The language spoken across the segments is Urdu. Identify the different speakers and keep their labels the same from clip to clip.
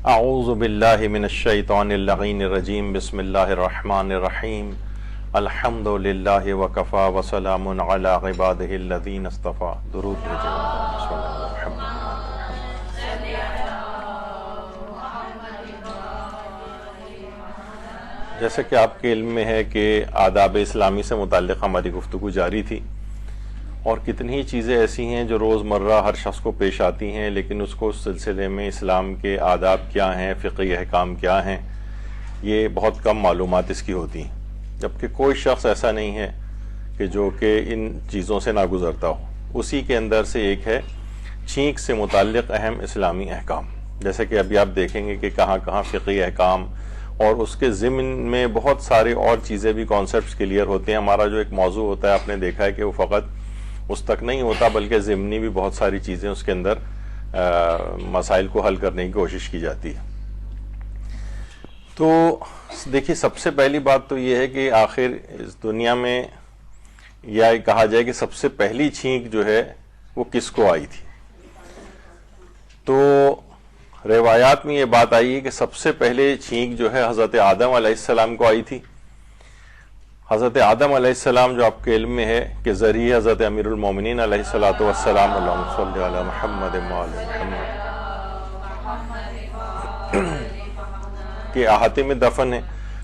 Speaker 1: اعوذ باللہ من الشیطان اللعین الرجیم بسم اللہ الرحمن الرحیم الحمد للہ وکفا وسلام علی عبادہ الذین اصطفیٰ. درود جیسا کہ آپ کے علم میں ہے کہ آداب اسلامی سے متعلق ہماری گفتگو جاری تھی، اور کتنی ہی چیزیں ایسی ہیں جو روزمرہ ہر شخص کو پیش آتی ہیں، لیکن اس کو اس سلسلے میں اسلام کے آداب کیا ہیں، فقہی احکام کیا ہیں، یہ بہت کم معلومات اس کی ہوتی ہیں. جبکہ کوئی شخص ایسا نہیں ہے کہ جو کہ ان چیزوں سے نہ گزرتا ہو. اسی کے اندر سے ایک ہے چھینک سے متعلق اہم اسلامی احکام. جیسے کہ ابھی آپ دیکھیں گے کہ کہاں کہاں فقہی احکام اور اس کے ضمن میں بہت سارے اور چیزیں بھی کانسیپٹس کلیئر ہوتے ہیں. ہمارا جو ایک موضوع ہوتا ہے آپ نے دیکھا ہے کہ وہ فقط اس تک نہیں ہوتا، بلکہ ضمنی بھی بہت ساری چیزیں اس کے اندر مسائل کو حل کرنے کی کوشش کی جاتی ہے. تو دیکھیے، سب سے پہلی بات تو یہ ہے کہ آخر اس دنیا میں یا کہا جائے کہ سب سے پہلی چھینک جو ہے وہ کس کو آئی تھی. تو روایات میں یہ بات آئی ہے کہ سب سے پہلے چھینک جو ہے حضرت آدم علیہ السلام کو آئی تھی. حضرت آدم علیہ السلام جو آپ کے علم میں ہے کہ ذریعہ حضرت امیر المومنین علیہ الصلوۃ والسلام اللہم صلی علی محمد وآل محمد کے احاطے میں دفن ہے.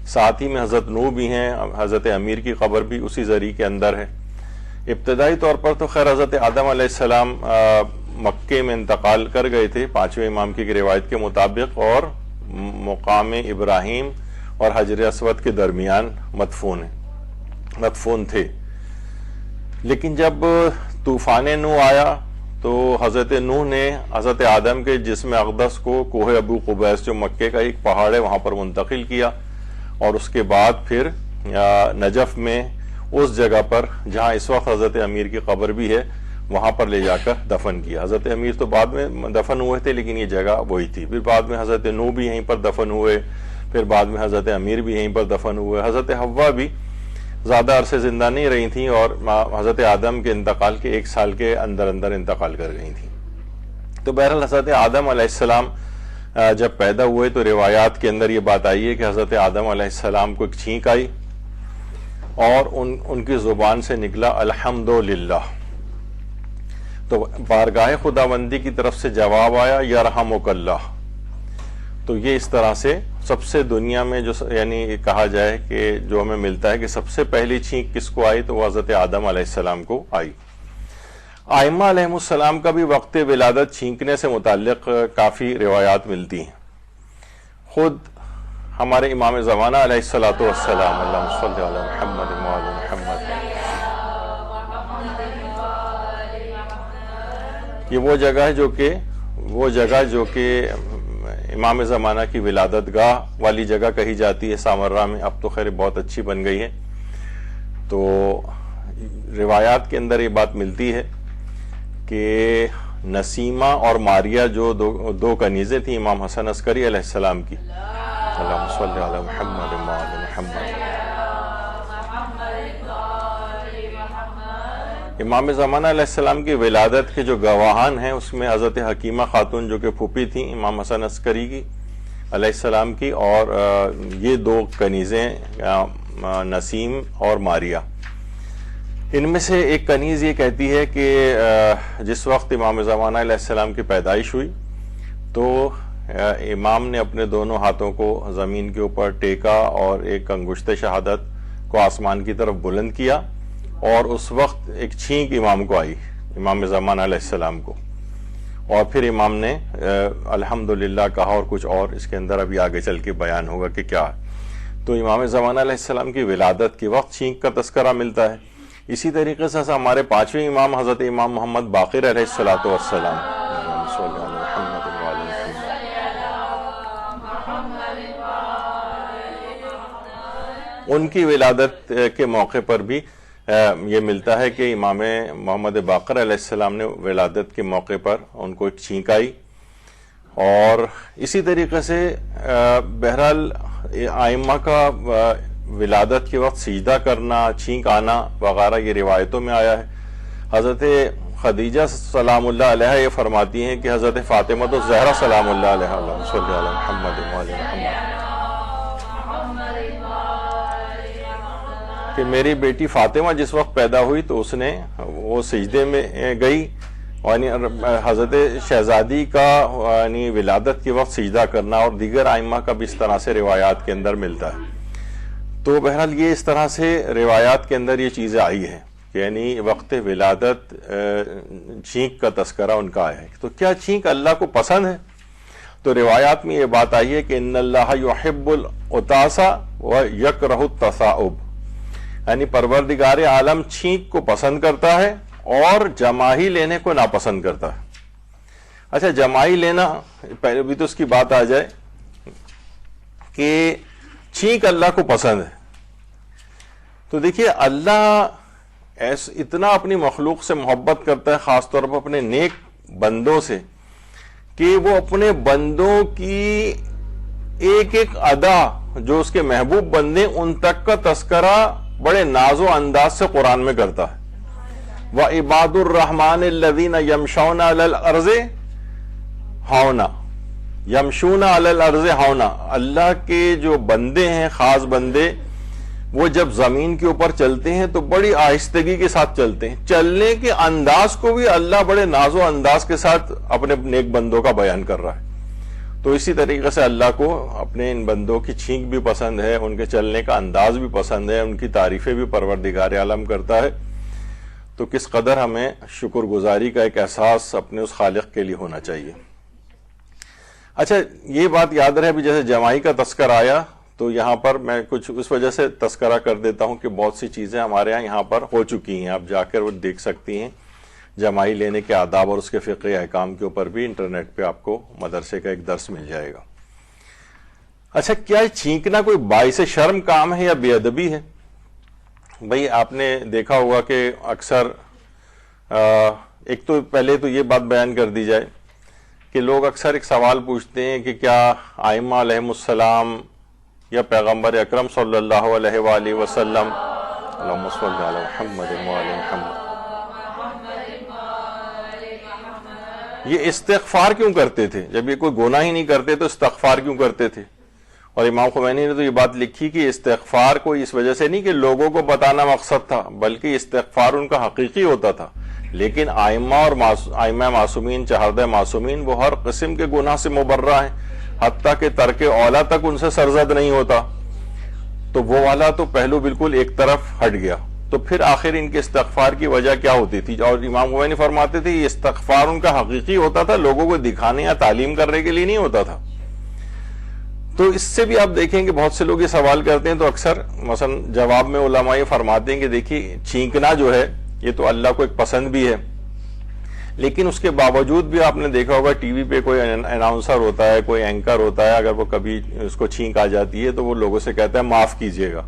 Speaker 1: ساتھ ہی میں حضرت نوح بھی ہیں، حضرت امیر کی قبر بھی اسی ذریعے کے اندر ہے. ابتدائی طور پر تو خیر حضرت آدم علیہ السلام مکے میں انتقال کر گئے تھے 5ویں امام کی روایت کے مطابق، اور مقام ابراہیم اور حجر اسود کے درمیان مدفون تھے. لیکن جب طوفان نوح آیا تو حضرت نوح نے حضرت آدم کے جسم اقدس کو کوہ ابو قبیس جو مکے کا ایک پہاڑ ہے وہاں پر منتقل کیا، اور اس کے بعد پھر نجف میں اس جگہ پر جہاں اس وقت حضرت امیر کی قبر بھی ہے وہاں پر لے جا کر دفن کیا. حضرت امیر تو بعد میں دفن ہوئے تھے، لیکن یہ جگہ وہی تھی. پھر بعد میں حضرت نوح بھی یہیں پر دفن ہوئے، پھر بعد میں حضرت امیر بھی یہیں پر دفن ہوئے. حضرت حوا بھی زیادہ عرصے زندہ نہیں رہی تھیں، اور حضرت آدم کے انتقال کے 1 سال کے اندر انتقال کر گئی تھیں. تو بہرحال حضرت آدم علیہ السلام جب پیدا ہوئے تو روایات کے اندر یہ بات آئی ہے کہ حضرت آدم علیہ السلام کو ایک چھینک آئی اور ان کی زبان سے نکلا الحمدللہ. تو بارگاہ خداوندی کی طرف سے جواب آیا یرحمک اللہ. تو یہ اس طرح سے سب سے دنیا میں جو یعنی کہا جائے کہ جو ہمیں ملتا ہے کہ سب سے پہلی چھینک کس کو آئی تو وہ حضرت آدم علیہ السلام کو آئی. ائمہ علیہ السلام کا بھی وقت ولادت چھینکنے سے متعلق کافی روایات ملتی ہیں. خود ہمارے امام زمانہ علیہ الصلوۃ والسلام اللہم صلی علی محمد وآل محمد، یہ وہ جگہ جو کہ امام زمانہ کی ولادت گاہ والی جگہ کہی جاتی ہے سامرہ میں. اب تو خیر بہت اچھی بن گئی ہے. تو روایات کے اندر یہ بات ملتی ہے کہ نسیمہ اور ماریہ جو دو کنیزیں تھیں امام حسن عسکری علیہ السلام کی، اللہم صلی علی محمد وآل محمد، امام زمانہ علیہ السلام کی ولادت کے جو گواہان ہیں اس میں حضرت حکیمہ خاتون جو کہ پھوپھی تھیں امام حسن عسکری کی علیہ السلام کی، اور یہ 2 کنیزیں نسیم اور ماریہ. ان میں سے ایک کنیز یہ کہتی ہے کہ جس وقت امام زمانہ علیہ السلام کی پیدائش ہوئی تو امام نے اپنے دونوں ہاتھوں کو زمین کے اوپر ٹیکا اور ایک انگشت شہادت کو آسمان کی طرف بلند کیا، اور اس وقت ایک چھینک امام کو آئی، امام زمانہ علیہ السلام کو، اور پھر امام نے الحمدللہ کہا، اور کچھ اور اس کے اندر ابھی آگے چل کے بیان ہوگا کہ کیا ہے. تو امام زمانہ علیہ السلام کی ولادت کے وقت چھینک کا تذکرہ ملتا ہے. اسی طریقے سے ہمارے 5ویں امام حضرت امام محمد باقر علیہ الصلوۃ والسلام، ان کی ولادت کے موقع پر بھی یہ ملتا ہے کہ امام محمد باقر علیہ السلام نے ولادت کے موقع پر ان کو ایک چھینک آئی. اور اسی طریقے سے بہرحال ائمہ کا ولادت کے وقت سجدہ کرنا، چھینک آنا وغیرہ یہ روایتوں میں آیا ہے. حضرت خدیجہ سلام اللہ علیہ یہ فرماتی ہیں کہ حضرت فاطمہ تو زہرا سلام اللہ علیہ اللہم صلی علی محمد وعلی محمد کہ میری بیٹی فاطمہ جس وقت پیدا ہوئی تو اس نے وہ سجدے میں گئی، یعنی حضرت شہزادی کا یعنی ولادت کے وقت سجدہ کرنا، اور دیگر ائمہ کا بھی اس طرح سے روایات کے اندر ملتا ہے۔ تو بہرحال یہ اس طرح سے روایات کے اندر یہ چیزیں آئی ہیں کہ یعنی وقت ولادت چھینک کا تذکرہ ان کا آیا ہے۔ تو کیا چھینک اللہ کو پسند ہے؟ تو روایات میں یہ بات آئی ہے کہ ان اللہ یحب العطاس ویکرہ التصاؤب، یعنی پروردگار عالم چھینک کو پسند کرتا ہے اور جمائی لینے کو ناپسند کرتا ہے۔ اچھا، جمائی لینا پہلے بھی تو اس کی بات آ جائے کہ چھینک اللہ کو پسند ہے۔ تو دیکھیے اللہ اتنا اپنی مخلوق سے محبت کرتا ہے، خاص طور پر اپنے نیک بندوں سے، کہ وہ اپنے بندوں کی ایک ایک ادا جو اس کے محبوب بندے ان تک کا تذکرہ بڑے ناز و انداز سے قرآن میں کرتا ہے۔ وَعِبَادُ الرَّحْمَنِ الَّذِينَ يَمْشَوْنَ عَلَى الْأَرْضِ هَوْنًا، یمشون علی الارض ہونا، اللہ کے جو بندے ہیں خاص بندے، وہ جب زمین کے اوپر چلتے ہیں تو بڑی آہستگی کے ساتھ چلتے ہیں۔ چلنے کے انداز کو بھی اللہ بڑے ناز و انداز کے ساتھ اپنے نیک بندوں کا بیان کر رہا ہے۔ تو اسی طریقے سے اللہ کو اپنے ان بندوں کی چھینک بھی پسند ہے، ان کے چلنے کا انداز بھی پسند ہے، ان کی تعریفیں بھی پروردگار عالم کرتا ہے۔ تو کس قدر ہمیں شکر گزاری کا ایک احساس اپنے اس خالق کے لیے ہونا چاہیے۔ اچھا، یہ بات یاد رہے، بھی جیسے جمائی کا تذکر آیا تو یہاں پر میں کچھ اس وجہ سے تذکرہ کر دیتا ہوں کہ بہت سی چیزیں ہمارے یہاں پر ہو چکی ہیں، آپ جا کر وہ دیکھ سکتی ہیں۔ جمائی لینے کے آداب اور اس کے فقہی احکام کے اوپر بھی انٹرنیٹ پہ آپ کو مدرسے کا ایک درس مل جائے گا۔ اچھا، کیا چھینکنا کوئی باعث شرم کام ہے یا بے ادبی ہے؟ بھئی آپ نے دیکھا ہوگا کہ اکثر ایک تو پہلے تو یہ بات بیان کر دی جائے کہ لوگ اکثر ایک سوال پوچھتے ہیں کہ کیا ائمہ علیہم السلام یا پیغمبر اکرم صلی اللہ علیہ وآلہ وسلم، اللہم صلی علی محمد وعلی محمد، یہ استغفار کیوں کرتے تھے؟ جب یہ کوئی گناہ ہی نہیں کرتے تو استغفار کیوں کرتے تھے؟ اور امام خمینی نے تو یہ بات لکھی کہ استغفار کو اس وجہ سے نہیں کہ لوگوں کو بتانا مقصد تھا، بلکہ استغفار ان کا حقیقی ہوتا تھا، لیکن ائمہ اور ائمہ معصومین، چہردہ معصومین، وہ ہر قسم کے گناہ سے مبرہ ہیں، حتیٰ کہ ترک اولا تک ان سے سرزد نہیں ہوتا۔ تو وہ والا تو پہلو بالکل ایک طرف ہٹ گیا، تو پھر آخر ان کے استغفار کی وجہ کیا ہوتی تھی؟ اور امام خمینی فرماتے تھے یہ استغفار ان کا حقیقی ہوتا تھا، لوگوں کو دکھانے یا تعلیم کرنے کے لیے نہیں ہوتا تھا۔ تو اس سے بھی آپ دیکھیں کہ بہت سے لوگ یہ سوال کرتے ہیں تو اکثر مثلا جواب میں علماء یہ فرماتے ہیں کہ دیکھیے چھینکنا جو ہے یہ تو اللہ کو ایک پسند بھی ہے، لیکن اس کے باوجود بھی آپ نے دیکھا ہوگا ٹی وی پہ کوئی اناؤنسر ہوتا ہے، کوئی اینکر ہوتا ہے، اگر وہ کبھی اس کو چھینک آ جاتی ہے تو وہ لوگوں سے کہتا ہے معاف کیجئے گا،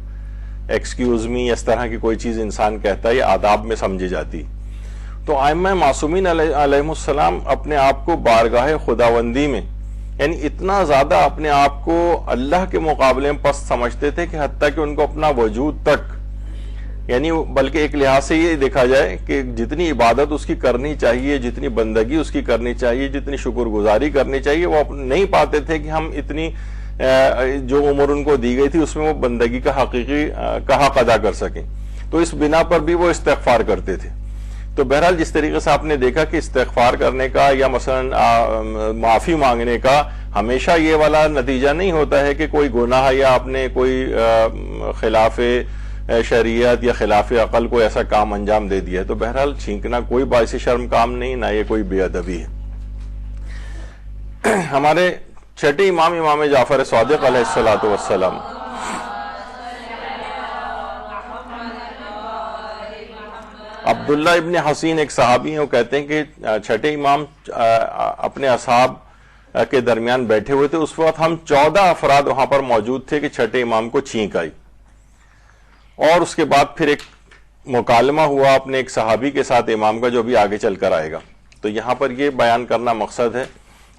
Speaker 1: ایکسکیوز می، اس طرح کی کوئی چیز انسان کہتا ہے، یہ آداب میں سمجھی جاتی۔ تو ائمہ معصومین علیہم السلام اپنے آپ کو بارگاہ خداوندی میں یعنی اتنا زیادہ اپنے آپ کو اللہ کے مقابلے میں پست سمجھتے تھے کہ حتیٰ کہ ان کو اپنا وجود تک، یعنی بلکہ ایک لحاظ سے یہ دیکھا جائے کہ جتنی عبادت اس کی کرنی چاہیے، جتنی بندگی اس کی کرنی چاہیے، جتنی شکر گزاری کرنی چاہیے، وہ نہیں پاتے تھے کہ ہم اتنی جو عمر ان کو دی گئی تھی اس میں وہ بندگی کا حقیقی حق ادا کر سکیں۔ تو اس بنا پر بھی وہ استغفار کرتے تھے۔ تو بہرحال جس طریقے سے آپ نے دیکھا کہ استغفار کرنے کا یا مثلا معافی مانگنے کا ہمیشہ یہ والا نتیجہ نہیں ہوتا ہے کہ کوئی گناہ یا آپ نے کوئی خلاف شریعت یا خلاف عقل کو ایسا کام انجام دے دیا ہے۔ تو بہرحال چھینکنا کوئی باعث شرم کام نہیں، نہ یہ کوئی بے ادبی ہے۔ ہمارے چھٹے امام جعفر صادق علیہ الصلوۃ والسلام عبداللہ ابن حسین ایک صحابی ہیں، وہ کہتے ہیں کہ چھٹے امام اپنے اصحاب کے درمیان بیٹھے ہوئے تھے، اس وقت ہم 14 افراد وہاں پر موجود تھے کہ چھٹے امام کو چھینک آئی، اور اس کے بعد پھر ایک مکالمہ ہوا اپنے ایک صحابی کے ساتھ امام کا جو بھی آگے چل کر آئے گا۔ تو یہاں پر یہ بیان کرنا مقصد ہے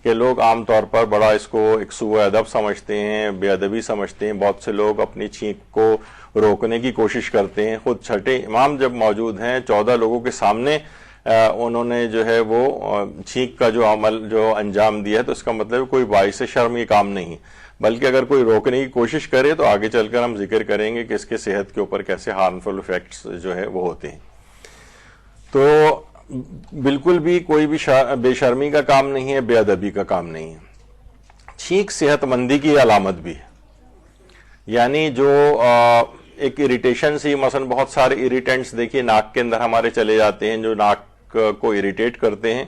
Speaker 1: کہ لوگ عام طور پر بڑا اس کو ایک سوء ادب سمجھتے ہیں، بے ادبی سمجھتے ہیں، بہت سے لوگ اپنی چھینک کو روکنے کی کوشش کرتے ہیں۔ خود چھٹے امام جب موجود ہیں 14 لوگوں کے سامنے انہوں نے جو ہے وہ چھینک کا جو عمل جو انجام دیا ہے، تو اس کا مطلب کوئی باعث شرم یہ کام نہیں، بلکہ اگر کوئی روکنے کی کوشش کرے تو آگے چل کر ہم ذکر کریں گے کہ اس کے صحت کے اوپر کیسے ہارمفل ایفیکٹس جو ہے وہ ہوتے ہیں۔ تو بالکل بھی کوئی بھی بے شرمی کا کام نہیں ہے، بے ادبی کا کام نہیں ہے۔ چھینک صحت مندی کی علامت بھی ہے، یعنی جو ایک اریٹیشن سی، مثلا بہت سارے اریٹینٹس دیکھیے ناک کے اندر ہمارے چلے جاتے ہیں جو ناک کو اریٹیٹ کرتے ہیں،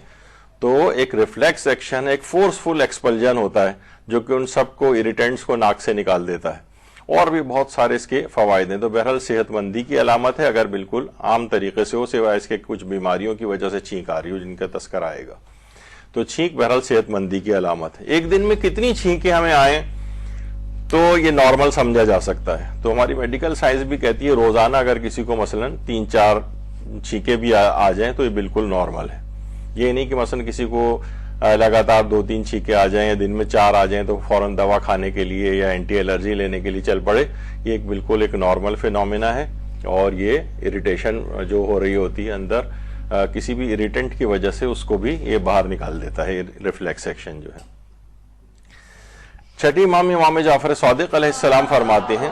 Speaker 1: تو ایک ریفلیکس ایکشن، ایک فورسفل ایکسپلجن ہوتا ہے جو کہ ان سب کو اریٹینٹس کو ناک سے نکال دیتا ہے، اور بھی بہت سارے اس کے فوائد ہیں۔ تو بہرحال صحت مندی کی علامت ہے اگر بالکل عام طریقے سے ہو، سوائے اس کے کچھ بیماریوں کی وجہ سے چھینک آ رہی ہو جن کا تذکرہ آئے گا، تو چھینک بہرحال صحت مندی کی علامت ہے۔ ایک دن میں کتنی چھینکیں ہمیں آئیں تو یہ نارمل سمجھا جا سکتا ہے، تو ہماری میڈیکل سائنس بھی کہتی ہے روزانہ اگر کسی کو مثلا 3-4 چھینکیں بھی آ جائیں تو یہ بالکل نارمل ہے۔ یہ نہیں کہ مثلا کسی کو لگاتار 2-3 چھینکیں آ جائیں یا دن میں 4 آ جائیں تو فوراً دوا کھانے کے لیے یا اینٹی الرجی لینے کے لیے چل پڑے۔ یہ ایک بالکل ایک نارمل فینومینا ہے، اور یہ اریٹیشن جو ہو رہی ہوتی ہے اندر کسی بھی اریٹنٹ کی وجہ سے اس کو بھی یہ باہر نکال دیتا ہے، ریفلیکس ایکشن جو ہے۔ چھٹی امام جعفر صادق علیہ السلام فرماتے ہیں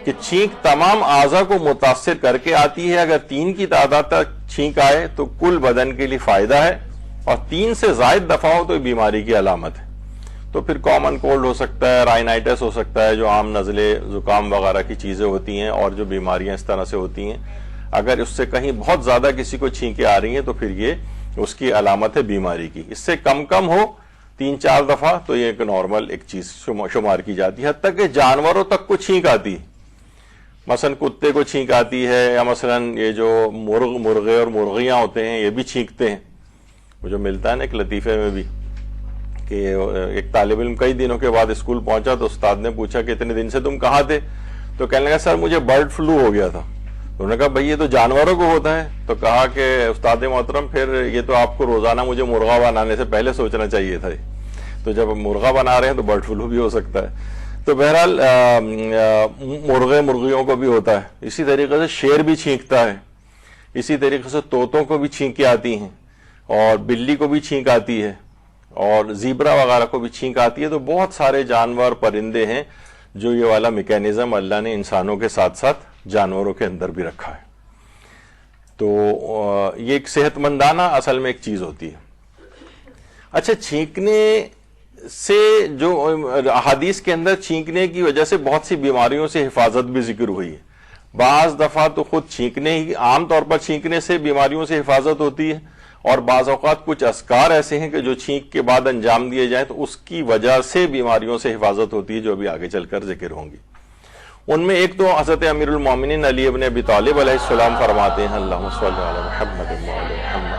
Speaker 1: کہ چھینک تمام اعضاء کو متاثر کر کے آتی ہے، اگر 3 کی تعداد تک چھینک آئے تو کل بدن کے لیے فائدہ ہے، اور 3 سے زائد دفعہ ہو تو یہ بیماری کی علامت ہے۔ تو پھر کامن کولڈ ہو سکتا ہے، رائنائٹس ہو سکتا ہے، جو عام نزلے زکام وغیرہ کی چیزیں ہوتی ہیں اور جو بیماریاں اس طرح سے ہوتی ہیں، اگر اس سے کہیں بہت زیادہ کسی کو چھینکیں آ رہی ہیں تو پھر یہ اس کی علامت ہے بیماری کی۔ اس سے کم ہو 3-4 دفعہ تو یہ ایک نارمل ایک چیز شمار کی جاتی ہے۔ حتیٰ کہ جانوروں تک کو چھینک آتی ہے، مثلا کتے کو چھینک آتی ہے، یا مثلا یہ جو مرغے اور مرغیاں ہوتے ہیں یہ بھی چھینکتے ہیں۔ وہ جو ملتا ہے نا ایک لطیفے میں بھی کہ ایک طالب علم کئی دنوں کے بعد اسکول پہنچا تو استاد نے پوچھا کہ اتنے دن سے تم کہاں تھے؟ تو کہنے لگا سر مجھے برڈ فلو ہو گیا تھا۔ انہوں نے کہا بھئی یہ تو جانوروں کو ہوتا ہے۔ تو کہا کہ استاد محترم پھر یہ تو آپ کو روزانہ مجھے مرغا بنانے سے پہلے سوچنا چاہیے تھا، تو جب مرغا بنا رہے ہیں تو برڈ فلو بھی ہو سکتا ہے۔ تو بہرحال مرغیوں کو بھی ہوتا ہے، اسی طریقے سے شیر بھی چھینکتا ہے، اسی طریقے سے طوطوں کو بھی چھینکیں آتی ہیں، اور بلی کو بھی چھینک آتی ہے، اور زیبرا وغیرہ کو بھی چھینک آتی ہے۔ تو بہت سارے جانور پرندے ہیں جو یہ والا میکینزم اللہ نے انسانوں کے ساتھ ساتھ جانوروں کے اندر بھی رکھا ہے۔ تو یہ ایک صحت مندانہ اصل میں ایک چیز ہوتی ہے۔ اچھا، چھینکنے سے جو احادیث کے اندر چھینکنے کی وجہ سے بہت سی بیماریوں سے حفاظت بھی ذکر ہوئی ہے۔ بعض دفعہ تو خود چھینکنے ہی، عام طور پر چھینکنے سے بیماریوں سے حفاظت ہوتی ہے، اور بعض اوقات کچھ اذکار ایسے ہیں کہ جو چھینک کے بعد انجام دیے جائیں تو اس کی وجہ سے بیماریوں سے حفاظت ہوتی ہے، جو ابھی آگے چل کر ذکر ہوں گی۔ ان میں ایک تو حضرت امیر المومنین علی ابن ابی طالب علیہ السلام فرماتے ہیں اللہم صلی علی محمد وعلی محمد،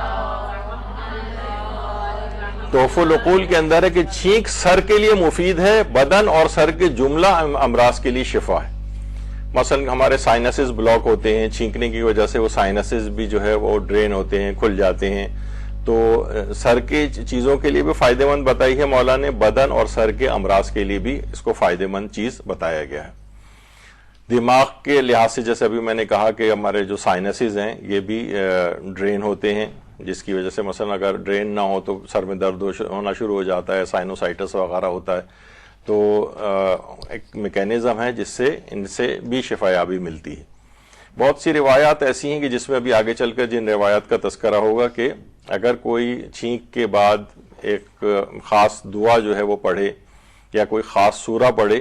Speaker 1: تحفۃ العقول کے اندر ہے کہ چھینک سر کے لیے مفید ہے، بدن اور سر کے جملہ امراض کے لیے شفا ہے۔ مثلا ہمارے سائنسز بلاک ہوتے ہیں، چھینکنے کی وجہ سے وہ سائنسز بھی جو ہے وہ ڈرین ہوتے ہیں، کھل جاتے ہیں، تو سر کے چیزوں کے لیے بھی فائدہ مند بتائی ہے مولا نے، بدن اور سر کے امراض کے لیے بھی اس کو فائدہ مند چیز بتایا گیا ہے۔ دماغ کے لحاظ سے جیسے ابھی میں نے کہا کہ ہمارے جو سائنسز ہیں یہ بھی ڈرین ہوتے ہیں، جس کی وجہ سے مثلا اگر ڈرین نہ ہو تو سر میں درد ہونا شروع ہو جاتا ہے، سائنوسائٹس وغیرہ ہوتا ہے، تو ایک میکینزم ہے جس سے ان سے بھی شفا یابی ملتی ہے۔ بہت سی روایات ایسی ہیں کہ جس میں ابھی آگے چل کر جن روایات کا تذکرہ ہوگا کہ اگر کوئی چھینک کے بعد ایک خاص دعا جو ہے وہ پڑھے یا کوئی خاص سورہ پڑھے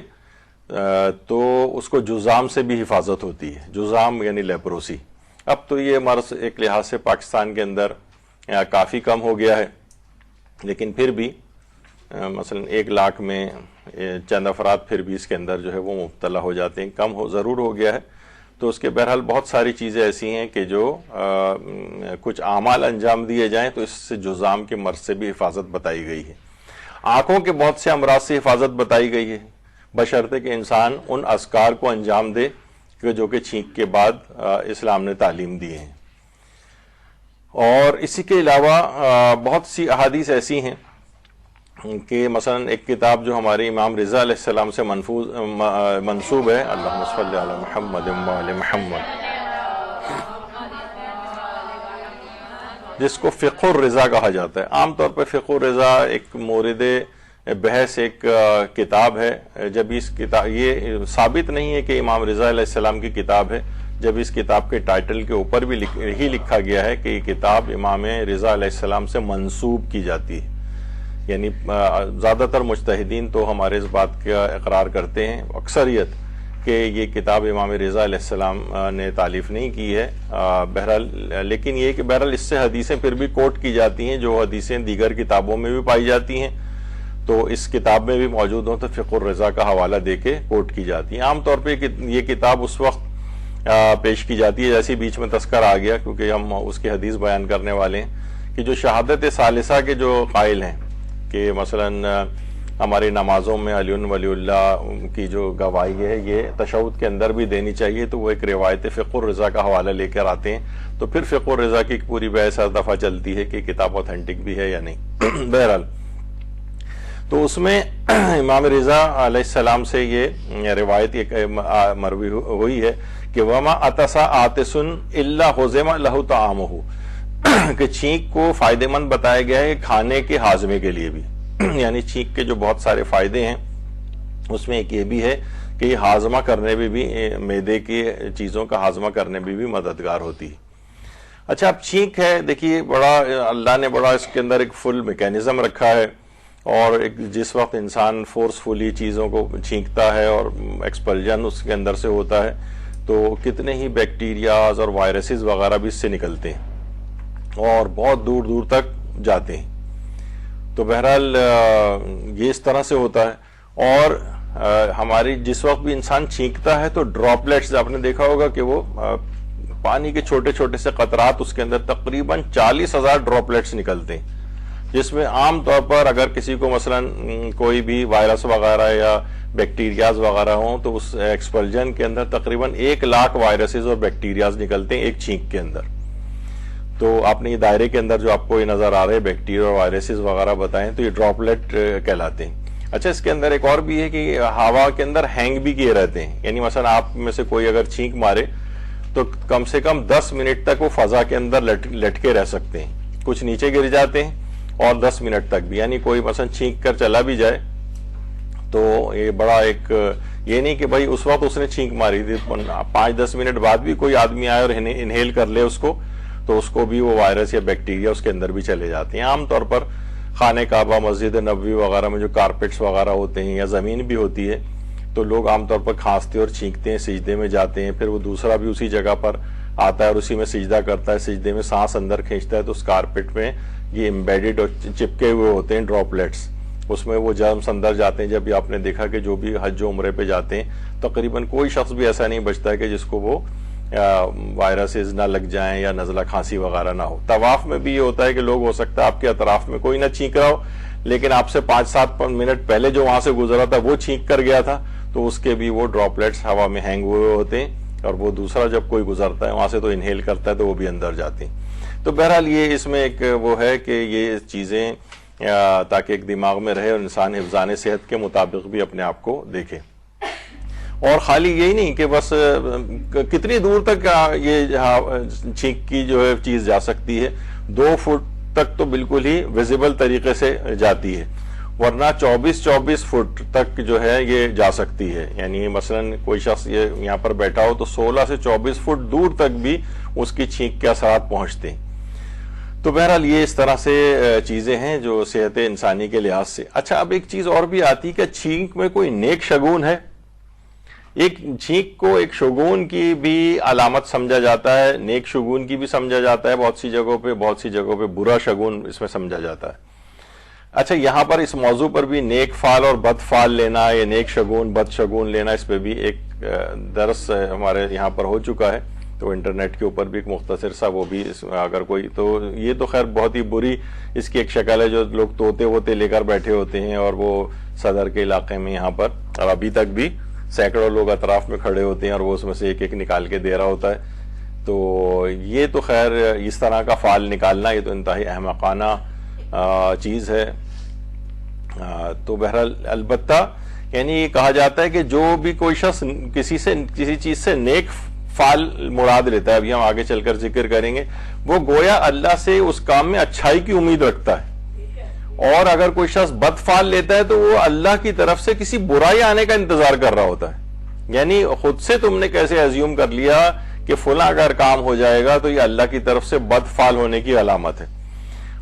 Speaker 1: تو اس کو جذام سے بھی حفاظت ہوتی ہے۔ جذام یعنی لیپروسی۔ اب تو یہ مرض ایک لحاظ سے پاکستان کے اندر کافی کم ہو گیا ہے، لیکن پھر بھی مثلا 1 لاکھ میں چند افراد پھر بھی اس کے اندر جو ہے وہ مبتلا ہو جاتے ہیں، کم ضرور ہو گیا ہے۔ تو اس کے بہرحال بہت ساری چیزیں ایسی ہیں کہ جو کچھ اعمال انجام دیے جائیں تو اس سے جذام کے مرض سے بھی حفاظت بتائی گئی ہے۔ آنکھوں کے بہت سے امراض سے حفاظت بتائی گئی ہے، بشرطے کہ انسان ان اذکار کو انجام دے کہ جو کہ چھینک کے بعد اسلام نے تعلیم دی ہیں۔ اور اسی کے علاوہ بہت سی احادیث ایسی ہیں کہ مثلا ایک کتاب جو ہمارے امام رضا علیہ السلام سے منسوب ہے، اللہم صلی علی محمد و آل محمد، جس کو فقہ الرضا کہا جاتا ہے۔ عام طور پر فقہ الرضا ایک مورد بحث ایک کتاب ہے۔ جب اس کتاب، یہ ثابت نہیں ہے کہ امام رضا علیہ السلام کی کتاب ہے، جب اس کتاب کے ٹائٹل کے اوپر بھی ہی لکھا گیا ہے کہ یہ کتاب امام رضا علیہ السلام سے منسوب کی جاتی ہے، یعنی زیادہ تر مجتہدین تو ہمارے اس بات کا اقرار کرتے ہیں، اکثریت، کہ یہ کتاب امام رضا علیہ السلام نے تالیف نہیں کی ہے۔ بہرحال لیکن یہ کہ بہرحال اس سے حدیثیں پھر بھی کوٹ کی جاتی ہیں، جو حدیثیں دیگر کتابوں میں بھی پائی جاتی ہیں تو اس کتاب میں بھی موجود ہوں تو فقہ الرضا کا حوالہ دے کے کوٹ کی جاتی ہیں۔ عام طور پہ یہ کتاب اس وقت پیش کی جاتی ہے، جیسے بیچ میں تذکر آ گیا کیونکہ ہم اس کی حدیث بیان کرنے والے ہیں، کہ جو شہادت ثالثہ کے جو قائل ہیں کہ مثلا ہماری نمازوں میں علی ولی اللہ کی جو گواہی ہے یہ تشہد کے اندر بھی دینی چاہیے، تو وہ ایک روایت فقہ الرضا کا حوالہ لے کر آتے ہیں، تو پھر فقہ الرضا کی پوری بحث ہر دفعہ چلتی ہے کہ کتاب اوتھینٹک بھی ہے یا نہیں۔ بہرحال تو اس میں امام رضا علیہ السلام سے یہ روایت مروی ہوئی ہے کہ وما اتسا آتسن الا حزم لہ طعامہ، کہ چھینک کو فائدہ مند بتایا گیا ہے کھانے کے ہاضمے کے لیے بھی، یعنی چھینک کے جو بہت سارے فائدے ہیں اس میں ایک یہ بھی ہے کہ یہ ہاضمہ کرنے میں بھی، معدے کی چیزوں کا ہاضمہ کرنے میں بھی مددگار ہوتی ہے۔ اچھا اب چھینک ہے، دیکھیے بڑا اللہ نے بڑا اس کے اندر ایک فل میکینزم رکھا ہے، اور جس وقت انسان فورسفلی چیزوں کو چھینکتا ہے اور ایکسپلجن اس کے اندر سے ہوتا ہے تو کتنے ہی بیکٹیریاز اور وائرسز وغیرہ بھی اس سے نکلتے ہیں اور بہت دور دور تک جاتے ہیں۔ تو بہرحال یہ اس طرح سے ہوتا ہے، اور ہماری جس وقت بھی انسان چھینکتا ہے تو ڈراپلیٹس، آپ نے دیکھا ہوگا کہ وہ پانی کے چھوٹے چھوٹے سے قطرات، اس کے اندر تقریباً 40,000 ڈراپلیٹس نکلتے ہیں، جس میں عام طور پر اگر کسی کو مثلا کوئی بھی وائرس وغیرہ یا بیکٹیریاز وغیرہ ہوں تو اس ایکسپلجن کے اندر تقریباً 1,00,000 وائرسز اور بیکٹیریاز نکلتے ہیں ایک چھینک کے اندر۔ تو آپ نے یہ دائرے کے اندر جو آپ کو یہ نظر آ رہے ہیں بیکٹیریا اور وائرسز وغیرہ بتائیں تو یہ ڈراپلیٹ کہلاتے ہیں۔ اچھا اس کے اندر ایک اور بھی ہے کہ ہوا کے اندر ہینگ بھی کیے رہتے ہیں، یعنی مثلا آپ میں سے کوئی اگر چھینک مارے تو کم سے کم 10 منٹ تک وہ فضا کے اندر لٹکے رہ سکتے ہیں، کچھ نیچے گر جاتے ہیں اور 10 منٹ تک بھی، یعنی کوئی مثلا چھینک کر چلا بھی جائے تو یہ بڑا ایک، یہ نہیں کہ بھائی اس وقت اس نے چھینک ماری تھی، 5-10 منٹ بعد بھی کوئی آدمی آئے اور انہیل کر لے اس کو تو اس کو بھی وہ وائرس یا بیکٹیریا اس کے اندر بھی چلے جاتے ہیں۔ عام طور پر خانہ کعبہ، مسجد نبوی وغیرہ میں جو کارپیٹس وغیرہ ہوتے ہیں یا زمین بھی ہوتی ہے تو لوگ عام طور پر کھانستے اور چھینکتے ہیں، سجدے میں جاتے ہیں، پھر وہ دوسرا بھی اسی جگہ پر آتا ہے اور اسی میں سجدہ کرتا ہے، سجدے میں سانس اندر کھینچتا ہے تو اس کارپیٹ میں یہ امبیڈڈ اور چپکے ہوئے ہوتے ہیں ڈراپلیٹس، اس میں وہ جرمس اندر جاتے ہیں۔ جب بھی آپ نے دیکھا کہ جو بھی حج و عمرے پہ جاتے ہیں تقریباً کوئی شخص بھی ایسا نہیں بچتا ہے کہ جس کو وہ وائرسز نہ لگ جائیں یا نزلہ کھانسی وغیرہ نہ ہو۔ طواف میں بھی یہ ہوتا ہے کہ لوگ ہو سکتا ہے آپ کے اطراف میں کوئی نہ چھینک رہا ہو لیکن آپ سے 5-7 منٹ پہلے جو وہاں سے گزرا تھا وہ چھینک کر گیا تھا تو اس کے بھی وہ ڈراپلیٹس ہوا میں ہینگ ہوئے ہوتے ہیں، اور وہ دوسرا جب کوئی گزرتا ہے وہاں سے تو انہیل کرتا ہے تو وہ بھی اندر جاتے ہیں۔ تو بہرحال یہ اس میں ایک وہ ہے کہ یہ چیزیں تاکہ ایک دماغ میں رہے اور انسان حفظان صحت کے مطابق بھی اپنے آپ کو دیکھے، اور خالی یہی نہیں کہ بس کتنی دور تک یہ چھینک کی جو ہے چیز جا سکتی ہے، 2 فٹ تک تو بالکل ہی ویزیبل طریقے سے جاتی ہے، ورنہ 24 فٹ تک جو ہے یہ جا سکتی ہے، یعنی مثلا کوئی شخص یہ یہاں پر بیٹھا ہو تو 16 سے 24 فٹ دور تک بھی اس کی چھینک کے اثرات پہنچتے ہیں۔ تو بہرحال یہ اس طرح سے چیزیں ہیں جو صحت انسانی کے لحاظ سے۔ اچھا اب ایک چیز اور بھی آتی ہے کہ چھینک میں کوئی نیک شگون ہے، ایک چھینک کو ایک شگون کی بھی علامت سمجھا جاتا ہے، نیک شگون کی بھی سمجھا جاتا ہے بہت سی جگہوں پہ برا شگون اس میں سمجھا جاتا ہے۔ اچھا یہاں پر اس موضوع پر بھی نیک فعل اور بد فعل لینا یا نیک شگون بد شگون لینا، اس پہ بھی ایک درس ہمارے یہاں پر ہو چکا ہے، تو انٹرنیٹ کے اوپر بھی ایک مختصر سا وہ بھی اگر کوئی، تو یہ تو خیر بہت ہی بری اس کی ایک شکل ہے جو لوگ طوطے ووتے لے کر بیٹھے ہوتے ہیں اور وہ صدر کے علاقے میں یہاں پر، اور ابھی تک بھی سینکڑوں لوگ اطراف میں کھڑے ہوتے ہیں اور وہ اس میں سے ایک نکال کے دے رہا ہوتا ہے۔ تو یہ تو خیر اس طرح کا فعل نکالنا یہ تو انتہائی احمقانہ چیز ہے، تو بہرحال البتہ یعنی یہ کہا جاتا ہے کہ جو بھی کوئی شخص کسی چیز سے نیک فعل مراد لیتا ہے، ابھی ہم آگے چل کر ذکر کریں گے، وہ گویا اللہ سے اس کام میں اچھائی کی امید رکھتا ہے، اور اگر کوئی شخص بد فعل لیتا ہے تو وہ اللہ کی طرف سے کسی برائی آنے کا انتظار کر رہا ہوتا ہے، یعنی خود سے تم نے کیسے ایزیوم کر لیا کہ فلاں اگر کام ہو جائے گا تو یہ اللہ کی طرف سے بد فعل ہونے کی علامت ہے۔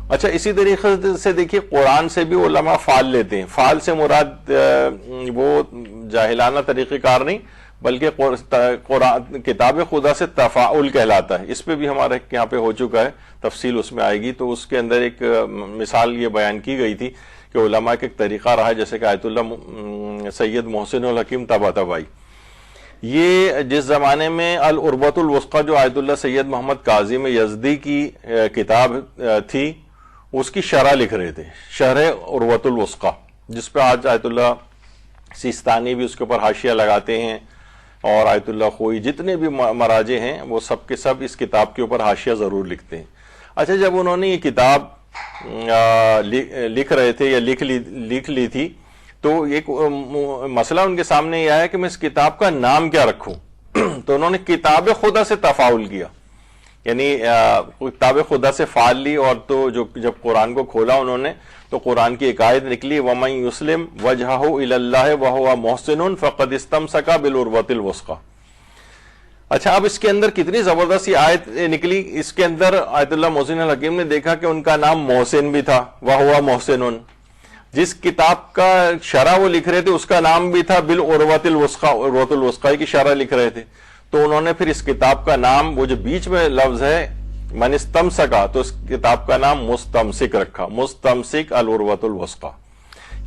Speaker 1: اچھا، اسی طریقے سے دیکھیے قرآن سے بھی علماء فعل لیتے ہیں۔ فعل سے مراد وہ جاہلانہ طریقہ کار نہیں، بلکہ قرآن کتاب خدا سے تفاعل کہلاتا ہے۔ اس پہ بھی ہمارے یہاں پہ ہو چکا ہے، تفصیل اس میں آئے گی۔ تو اس کے اندر ایک مثال یہ بیان کی گئی تھی کہ علماء کا ایک طریقہ رہا ہے، جیسے کہ آیت اللہ سید محسن الحکیم طباطبائی، یہ جس زمانے میں العروۃ الوثقی جو آیت اللہ سید محمد کاظم یزدی کی کتاب تھی، اس کی شرح لکھ رہے تھے، شرح عروۃ الوثقی، جس پہ آج آیت اللہ سیستانی بھی اس کے اوپر حاشیہ لگاتے ہیں، اور آیت اللہ خوئی جتنے بھی مراجع ہیں وہ سب کے سب اس کتاب کے اوپر حاشیہ ضرور لکھتے ہیں۔ اچھا، جب انہوں نے یہ کتاب لکھ رہے تھے یا لکھ لی تھی، تو ایک مسئلہ ان کے سامنے یہ آیا کہ میں اس کتاب کا نام کیا رکھوں۔ تو انہوں نے کتاب خدا سے تفاعل کیا، یعنی کتاب خدا سے فعال لی، اور تو جب قرآن کو کھولا انہوں نے تو قرآن کی ایک آیت نکلی، وَمَن يُسْلِمْ وَجْهَهُ إِلَى اللَّهِ وَهُوَ مُحْسِنٌ فَقَدِ اسْتَمْسَكَ بِالْعُرْوَةِ الْوُثْقَىٰ۔ اچھا، اب اس کے اندر کتنی زبردست آیت نکلی۔ اس کے اندر آیت اللہ محسن الحکیم نے دیکھا کہ ان کا نام محسن بھی تھا، وَهُوَ مُحْسِنٌ، جس کتاب کا شرح وہ لکھ رہے تھے اس کا نام بھی تھا بالعروۃ الوثقی، عروۃ الوثقی کی شرح لکھ رہے تھے۔ تو انہوں نے پھر اس کتاب کا نام، وہ جو بیچ میں لفظ ہے من استمسکا، تو اس کتاب کا نام مستمسک رکھا، مستمسک العروۃ الوثقی،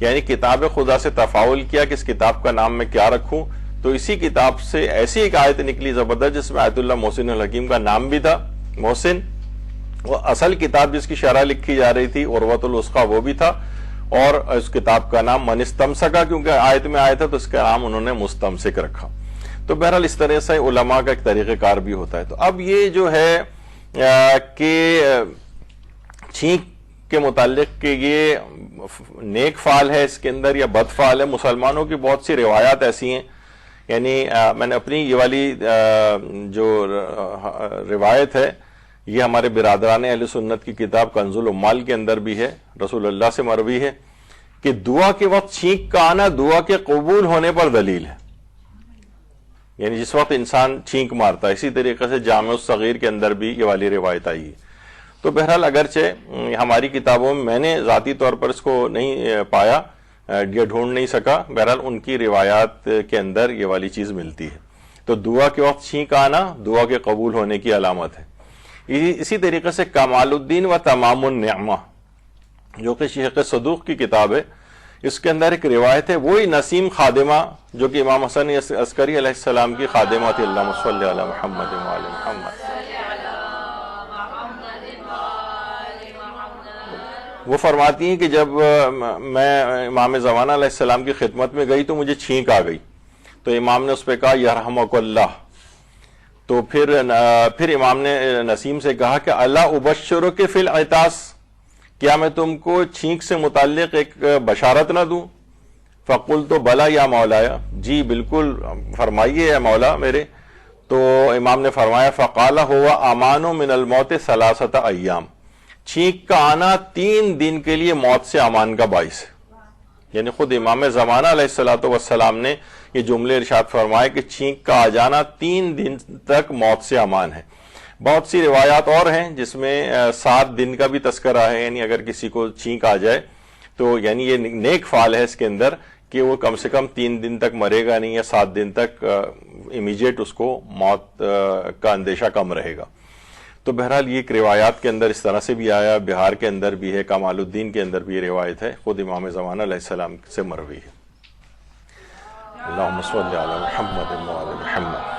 Speaker 1: یعنی کتاب خدا سے تفاعل کیا کہ اس کتاب کا نام میں کیا رکھوں۔ تو اسی کتاب سے ایسی ایک آیت نکلی زبردست، جس میں آیت اللہ محسن الحکیم کا نام بھی تھا محسن، وہ اصل کتاب جس کی شرح لکھی جا رہی تھی عروۃ الوثقی وہ بھی تھا، اور اس کتاب کا نام من استمسکا کیونکہ آیت میں آیا تھا تو اس کا نام انہوں نے مستمسک رکھا۔ تو بہرحال اس طرح سے علماء کا ایک طریقہ کار بھی ہوتا ہے۔ تو اب یہ جو ہے کہ چھینک کے متعلق کہ یہ نیک فعل ہے اس کے اندر یا بد فعل ہے، مسلمانوں کی بہت سی روایات ایسی ہیں، یعنی میں نے اپنی یہ والی جو روایت ہے یہ ہمارے برادران اہل سنت کی کتاب کنز العمال کے اندر بھی ہے، رسول اللہ سے مروی ہے کہ دعا کے وقت چھینک کا آنا دعا کے قبول ہونے پر دلیل ہے، یعنی جس وقت انسان چھینک مارتا ہے۔ اسی طریقے سے جامع الصغیر کے اندر بھی یہ والی روایت آئی ہے۔ تو بہرحال اگرچہ ہماری کتابوں میں نے ذاتی طور پر اس کو نہیں پایا یا ڈھونڈ نہیں سکا، بہرحال ان کی روایات کے اندر یہ والی چیز ملتی ہے۔ تو دعا کے وقت چھینک آنا دعا کے قبول ہونے کی علامت ہے۔ اسی طریقے سے کمال الدین و تمام النعمہ جو کہ شیخ صدوق کی کتاب ہے، اس کے اندر ایک روایت ہے، وہی نسیم خادمہ جو کہ امام حسن عسکری علیہ السلام کی خادمہ تھی، اللہم صلی علی محمد و علی محمد، وہ فرماتی ہیں کہ جب میں امام زمانہ علیہ السلام کی خدمت میں گئی تو مجھے چھینک آ گئی، تو امام نے اس پہ کہا یرحمک اللہ۔ تو پھر امام نے نسیم سے کہا کہ اللہ ابشرک فی العطاس، کیا میں تم کو چھینک سے متعلق ایک بشارت نہ دوں؟ فقلت بلا یا مولایا، جی بالکل فرمائیے اے مولا میرے۔ تو امام نے فرمایا فقال ہوا امان من الموت 3 ایام، چھینک کا آنا 3 دن کے لیے موت سے امان کا باعث ہے، یعنی خود امام زمانہ علیہ السلام نے یہ جملے ارشاد فرمائے کہ چھینک کا آ جانا 3 دن تک موت سے امان ہے۔ بہت سی روایات اور ہیں جس میں 7 دن کا بھی تذکرہ ہے، یعنی اگر کسی کو چھینک آ جائے تو یعنی یہ نیک فعل ہے اس کے اندر کہ وہ کم سے کم 3 دن تک مرے گا نہیں، یا 7 دن تک امیجیٹ اس کو موت کا اندیشہ کم رہے گا۔ تو بہرحال یہ ایک روایات کے اندر اس طرح سے بھی آیا، بہار کے اندر بھی ہے، کمال الدین کے اندر بھی یہ روایت ہے، خود امام زمانہ علیہ السلام سے مروی ہے۔ اللہم صلی علی محمد و علی محمد۔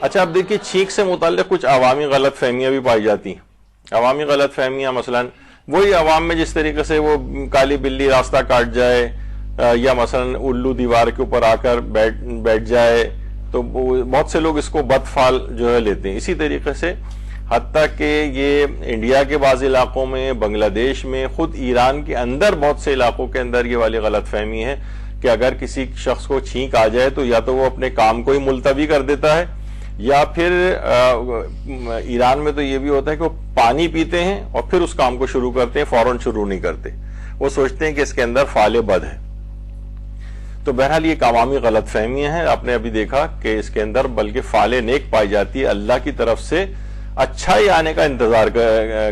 Speaker 1: اچھا، اب دیکھیے چھینک سے متعلق کچھ عوامی غلط فہمیاں بھی پائی جاتی ہیں۔ عوامی غلط فہمیاں مثلا وہی عوام میں جس طریقے سے وہ کالی بلی راستہ کاٹ جائے، یا مثلا الو دیوار کے اوپر آ کر بیٹھ جائے، تو بہت سے لوگ اس کو بد فعل جو ہے لیتے ہیں۔ اسی طریقے سے حتیٰ کہ یہ انڈیا کے بعض علاقوں میں، بنگلہ دیش میں، خود ایران کے اندر بہت سے علاقوں کے اندر یہ والی غلط فہمی ہے کہ اگر کسی شخص کو چھینک آ جائے تو یا تو وہ اپنے کام کو ہی ملتوی کر دیتا ہے، یا پھر ایران میں تو یہ بھی ہوتا ہے کہ وہ پانی پیتے ہیں اور پھر اس کام کو شروع کرتے ہیں، فوراً شروع نہیں کرتے، وہ سوچتے ہیں کہ اس کے اندر فعال بد ہے۔ تو بہرحال یہ ایک عوامی غلط فہمیاں ہیں۔ آپ نے ابھی دیکھا کہ اس کے اندر بلکہ فعال نیک پائی جاتی ہے، اللہ کی طرف سے اچھا ہی آنے کا انتظار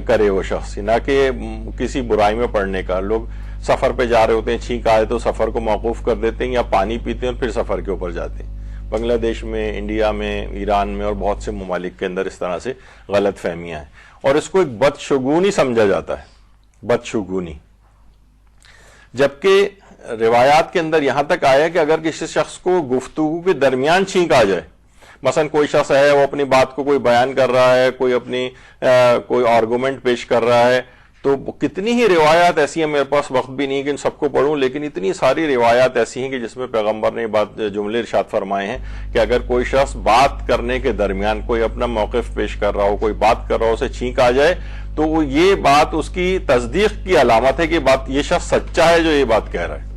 Speaker 1: کرے وہ شخص، نہ کہ کسی برائی میں پڑنے کا۔ لوگ سفر پہ جا رہے ہوتے ہیں، چھینک آئے تو سفر کو موقوف کر دیتے ہیں یا پانی پیتے ہیں اور پھر سفر کے اوپر جاتے ہیں۔ بنگلہ دیش میں، انڈیا میں، ایران میں اور بہت سے ممالک کے اندر اس طرح سے غلط فہمیاں ہیں، اور اس کو ایک بدشگونی سمجھا جاتا ہے، بدشگونی۔ جبکہ روایات کے اندر یہاں تک آیا کہ اگر کسی شخص کو گفتگو کے درمیان چھینک آ جائے، مثلا کوئی شخص ہے وہ اپنی بات کو کوئی بیان کر رہا ہے، کوئی اپنی کوئی آرگومنٹ پیش کر رہا ہے، تو کتنی ہی روایات ایسی ہیں، میرے پاس وقت بھی نہیں کہ ان سب کو پڑھوں، لیکن اتنی ساری روایات ایسی ہیں کہ جس میں پیغمبر نے جملے ارشاد فرمائے ہیں کہ اگر کوئی شخص بات کرنے کے درمیان کوئی اپنا موقف پیش کر رہا ہو، کوئی بات کر رہا ہو، اسے چھینک آ جائے تو وہ یہ بات اس کی تصدیق کی علامت ہے کہ یہ شخص سچا ہے جو یہ بات کہہ رہا ہے۔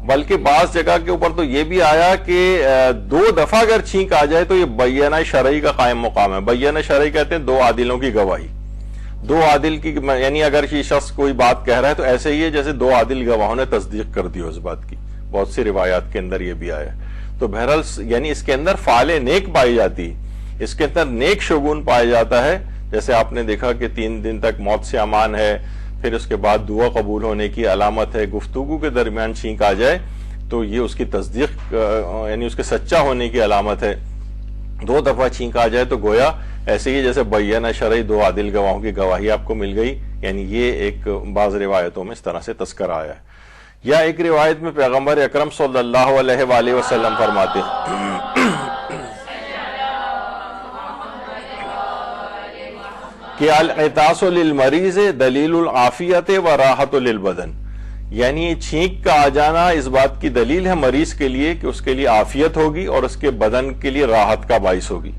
Speaker 1: بلکہ بعض جگہ کے اوپر تو یہ بھی آیا کہ 2 دفعہ اگر چھینک آ جائے تو یہ بینہ شرعی کا قائم مقام ہے۔ بینہ شرعی کہتے ہیں 2 عادلوں کی گواہی، 2 عادل کی، یعنی اگر یہ شخص کوئی بات کہہ رہا ہے تو ایسے ہی ہے جیسے 2 عادل گواہوں نے تصدیق کر دی اس بات کی۔ بہت سی روایات کے اندر یہ بھی آیا۔ تو بہرحال یعنی اس کے اندر فعال نیک پائی جاتی ہے، اس کے اندر نیک شگون پایا جاتا ہے۔ جیسے آپ نے دیکھا کہ 3 دن تک موت سے امان ہے، پھر اس کے بعد دعا قبول ہونے کی علامت ہے۔ گفتگو کے درمیان چھینک آ جائے تو یہ اس کی تصدیق یعنی اس کے سچا ہونے کی علامت ہے۔ 2 دفعہ چھینک آ جائے تو گویا ایسے ہی جیسے بینہ شرعی 2 عادل گواہوں کی گواہی آپ کو مل گئی، یعنی یہ ایک بعض روایتوں میں اس طرح سے تذکرہ آیا ہے۔ یا ایک روایت میں پیغمبر اکرم صلی اللہ علیہ وآلہ وسلم فرماتے ہیں کہ العطاس للمریض دلیل العافیت و راحت للبدن، یعنی چھینک کا آ جانا اس بات کی دلیل ہے مریض کے لیے کہ اس کے لیے عافیت ہوگی اور اس کے بدن کے لیے راحت کا باعث ہوگی۔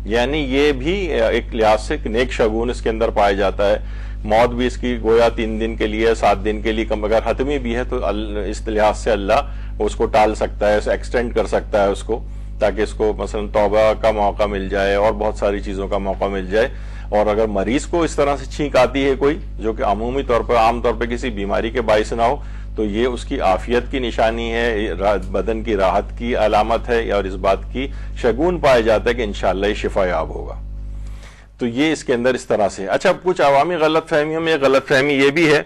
Speaker 1: یعنی یہ بھی ایک لحاظ سے نیک شگون اس کے اندر پایا جاتا ہے۔ موت بھی اس کی گویا 3 دن کے لیے، 7 دن کے لیے، کم اگر حتمی بھی ہے تو اس لحاظ سے اللہ اس کو ٹال سکتا ہے، ایکسٹینڈ کر سکتا ہے اس کو، تاکہ اس کو مثلا توبہ کا موقع مل جائے اور بہت ساری چیزوں کا موقع مل جائے۔ اور اگر مریض کو اس طرح سے چھینک آتی ہے کوئی جو کہ عمومی طور پر عام طور پہ کسی بیماری کے باعث نہ ہو، تو یہ اس کی عافیت کی نشانی ہے، بدن کی راحت کی علامت ہے، اور اس بات کی شگون پایا جاتا ہے کہ انشاءاللہ یہ شفا یاب ہوگا۔ تو یہ اس کے اندر اس طرح سے۔ اچھا، کچھ عوامی غلط فہمیوں میں غلط فہمی یہ بھی ہے،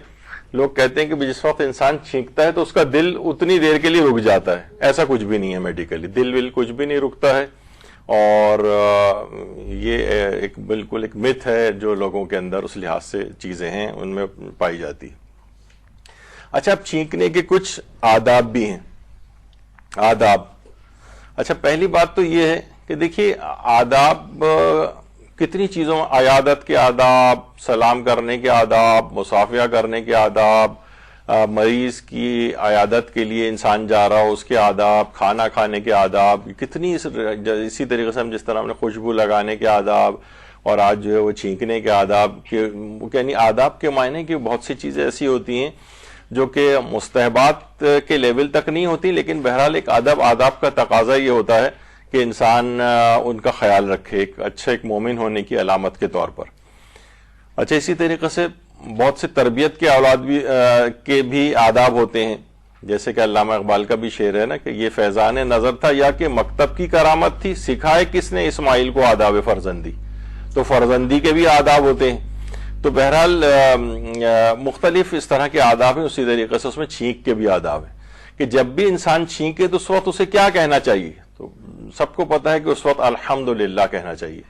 Speaker 1: لوگ کہتے ہیں کہ جس وقت انسان چھینکتا ہے تو اس کا دل اتنی دیر کے لیے رک جاتا ہے۔ ایسا کچھ بھی نہیں ہے میڈیکلی، دل کچھ بھی نہیں رکتا ہے، اور یہ ایک بالکل ایک متھ ہے جو لوگوں کے اندر اس لحاظ سے چیزیں ہیں ان میں پائی جاتی۔ اچھا، اب چھینکنے کے کچھ آداب بھی ہیں۔ آداب، اچھا پہلی بات تو یہ ہے کہ دیکھیے آداب کتنی چیزوں، عیادت کے آداب، سلام کرنے کے آداب، مصافحہ کرنے کے آداب، مریض کی عیادت کے لیے انسان جا رہا ہو اس کے آداب، کھانا کھانے کے آداب، کتنی اسی طریقے سے ہم جس طرح ہم نے خوشبو لگانے کے آداب، اور آج جو ہے وہ چھینکنے کے آداب کے، یعنی آداب کے معنی کہ بہت سی چیزیں ایسی ہوتی ہیں جو کہ مستحبات کے لیول تک نہیں ہوتی، لیکن بہرحال ایک آداب کا تقاضا یہ ہوتا ہے کہ انسان ان کا خیال رکھے، ایک اچھا ایک مومن ہونے کی علامت کے طور پر۔ اچھا، اسی طریقے سے بہت سے تربیت کے اولاد کے بھی آداب ہوتے ہیں، جیسے کہ علامہ اقبال کا بھی شعر ہے نا کہ یہ فیضان نظر تھا یا کہ مکتب کی کرامت تھی، سکھائے کس نے اسماعیل کو آداب فرزندی۔ تو فرزندی کے بھی آداب ہوتے ہیں۔ تو بہرحال مختلف اس طرح کے آداب ہیں، اسی طریقے سے اس میں چھینک کے بھی آداب ہیں کہ جب بھی انسان چھینکے تو اس وقت اسے کیا کہنا چاہیے۔ تو سب کو پتا ہے کہ اس وقت الحمدللہ کہنا چاہیے،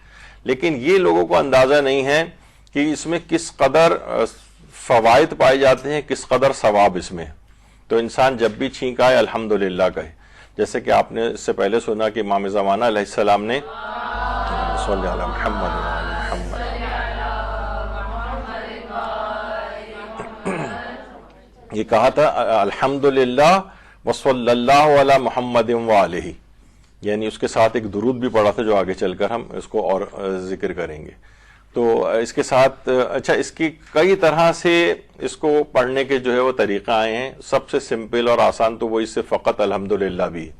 Speaker 1: لیکن یہ لوگوں کو اندازہ نہیں ہے کہ اس میں کس قدر فوائد پائے جاتے ہیں، کس قدر ثواب اس میں۔ تو انسان جب بھی چھینک آئے الحمدللہ کہے، جیسے کہ آپ نے اس سے پہلے سنا کہ امام زمانہ علیہ السلام نے صلی اللہ محمد یہ کہا تھا الحمدللہ وصلی اللہ علی محمد وآلہ، یعنی اس کے ساتھ ایک درود بھی پڑھا تھا جو آگے چل کر ہم اس کو اور ذکر کریں گے۔ تو اس کے ساتھ اچھا اس کی کئی طرح سے اس کو پڑھنے کے جو ہے وہ طریقہ آئے ہیں. سب سے سمپل اور آسان تو وہ اس سے فقط الحمدللہ بھی ہے.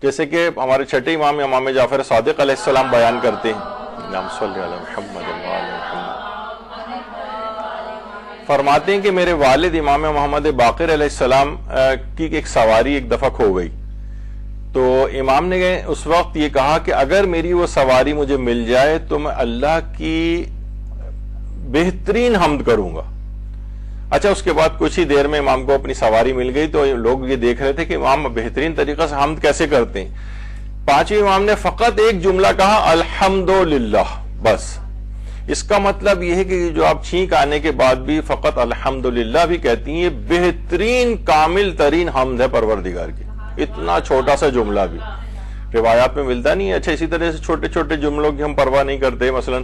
Speaker 1: جیسے کہ ہمارے چھٹے امام جعفر صادق علیہ السلام بیان کرتے ہیں, اللہم صلی علی محمد وعلی محمد, فرماتے ہیں کہ میرے والد امام محمد باقر علیہ السلام کی ایک سواری ایک دفعہ کھو گئی. تو امام نے اس وقت یہ کہا کہ اگر میری وہ سواری مجھے مل جائے تو میں اللہ کی بہترین حمد کروں گا. اچھا اس کے بعد کچھ ہی دیر میں امام کو اپنی سواری مل گئی تو لوگ یہ دیکھ رہے تھے کہ امام بہترین طریقے سے حمد کیسے کرتے ہیں. پانچویں امام نے فقط ایک جملہ کہا الحمدللہ بس. اس کا مطلب یہ ہے کہ جو آپ چھینک آنے کے بعد بھی فقط الحمدللہ بھی کہتی ہیں, یہ بہترین کامل ترین حمد ہے پروردگار کی. اتنا چھوٹا سا جملہ بھی روایات میں ملتا نہیں ہے. اچھا اسی طرح سے چھوٹے چھوٹے جملوں کی ہم پرواہ نہیں کرتے. مثلا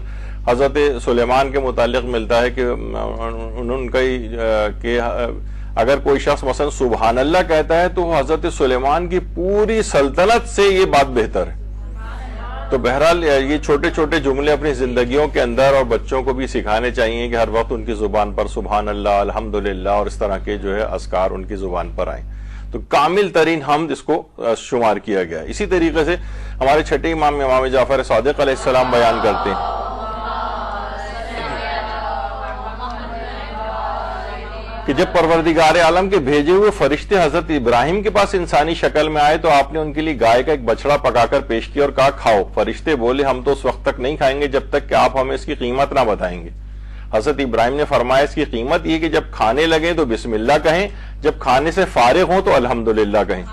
Speaker 1: حضرت سلیمان کے متعلق ملتا ہے کہ انہوں کہ اگر کوئی شخص مثلا سبحان اللہ کہتا ہے تو حضرت سلیمان کی پوری سلطنت سے یہ بات بہتر ہے. تو بہرحال یہ چھوٹے چھوٹے جملے اپنی زندگیوں کے اندر اور بچوں کو بھی سکھانے چاہیے کہ ہر وقت ان کی زبان پر سبحان اللہ, الحمدللہ اور اس طرح کے جو ہے اذکار ان کی زبان پر آئیں. تو کامل ترین حمد اس کو شمار کیا گیا. اسی طریقے سے ہمارے چھٹے امام جعفر صادق علیہ السلام بیان کرتے ہیں کہ جب پروردگار عالم کے بھیجے ہوئے فرشتے حضرت ابراہیم کے پاس انسانی شکل میں آئے تو آپ نے ان کے لیے گائے کا ایک بچڑا پکا کر پیش کیا اور کہا کھاؤ. فرشتے بولے ہم تو اس وقت تک نہیں کھائیں گے جب تک کہ آپ ہمیں اس کی قیمت نہ بتائیں گے. حضرت ابراہیم نے فرمایا اس کی قیمت یہ کہ جب کھانے لگیں تو بسم اللہ کہیں, جب کھانے سے فارغ ہوں تو الحمدللہ کہیں.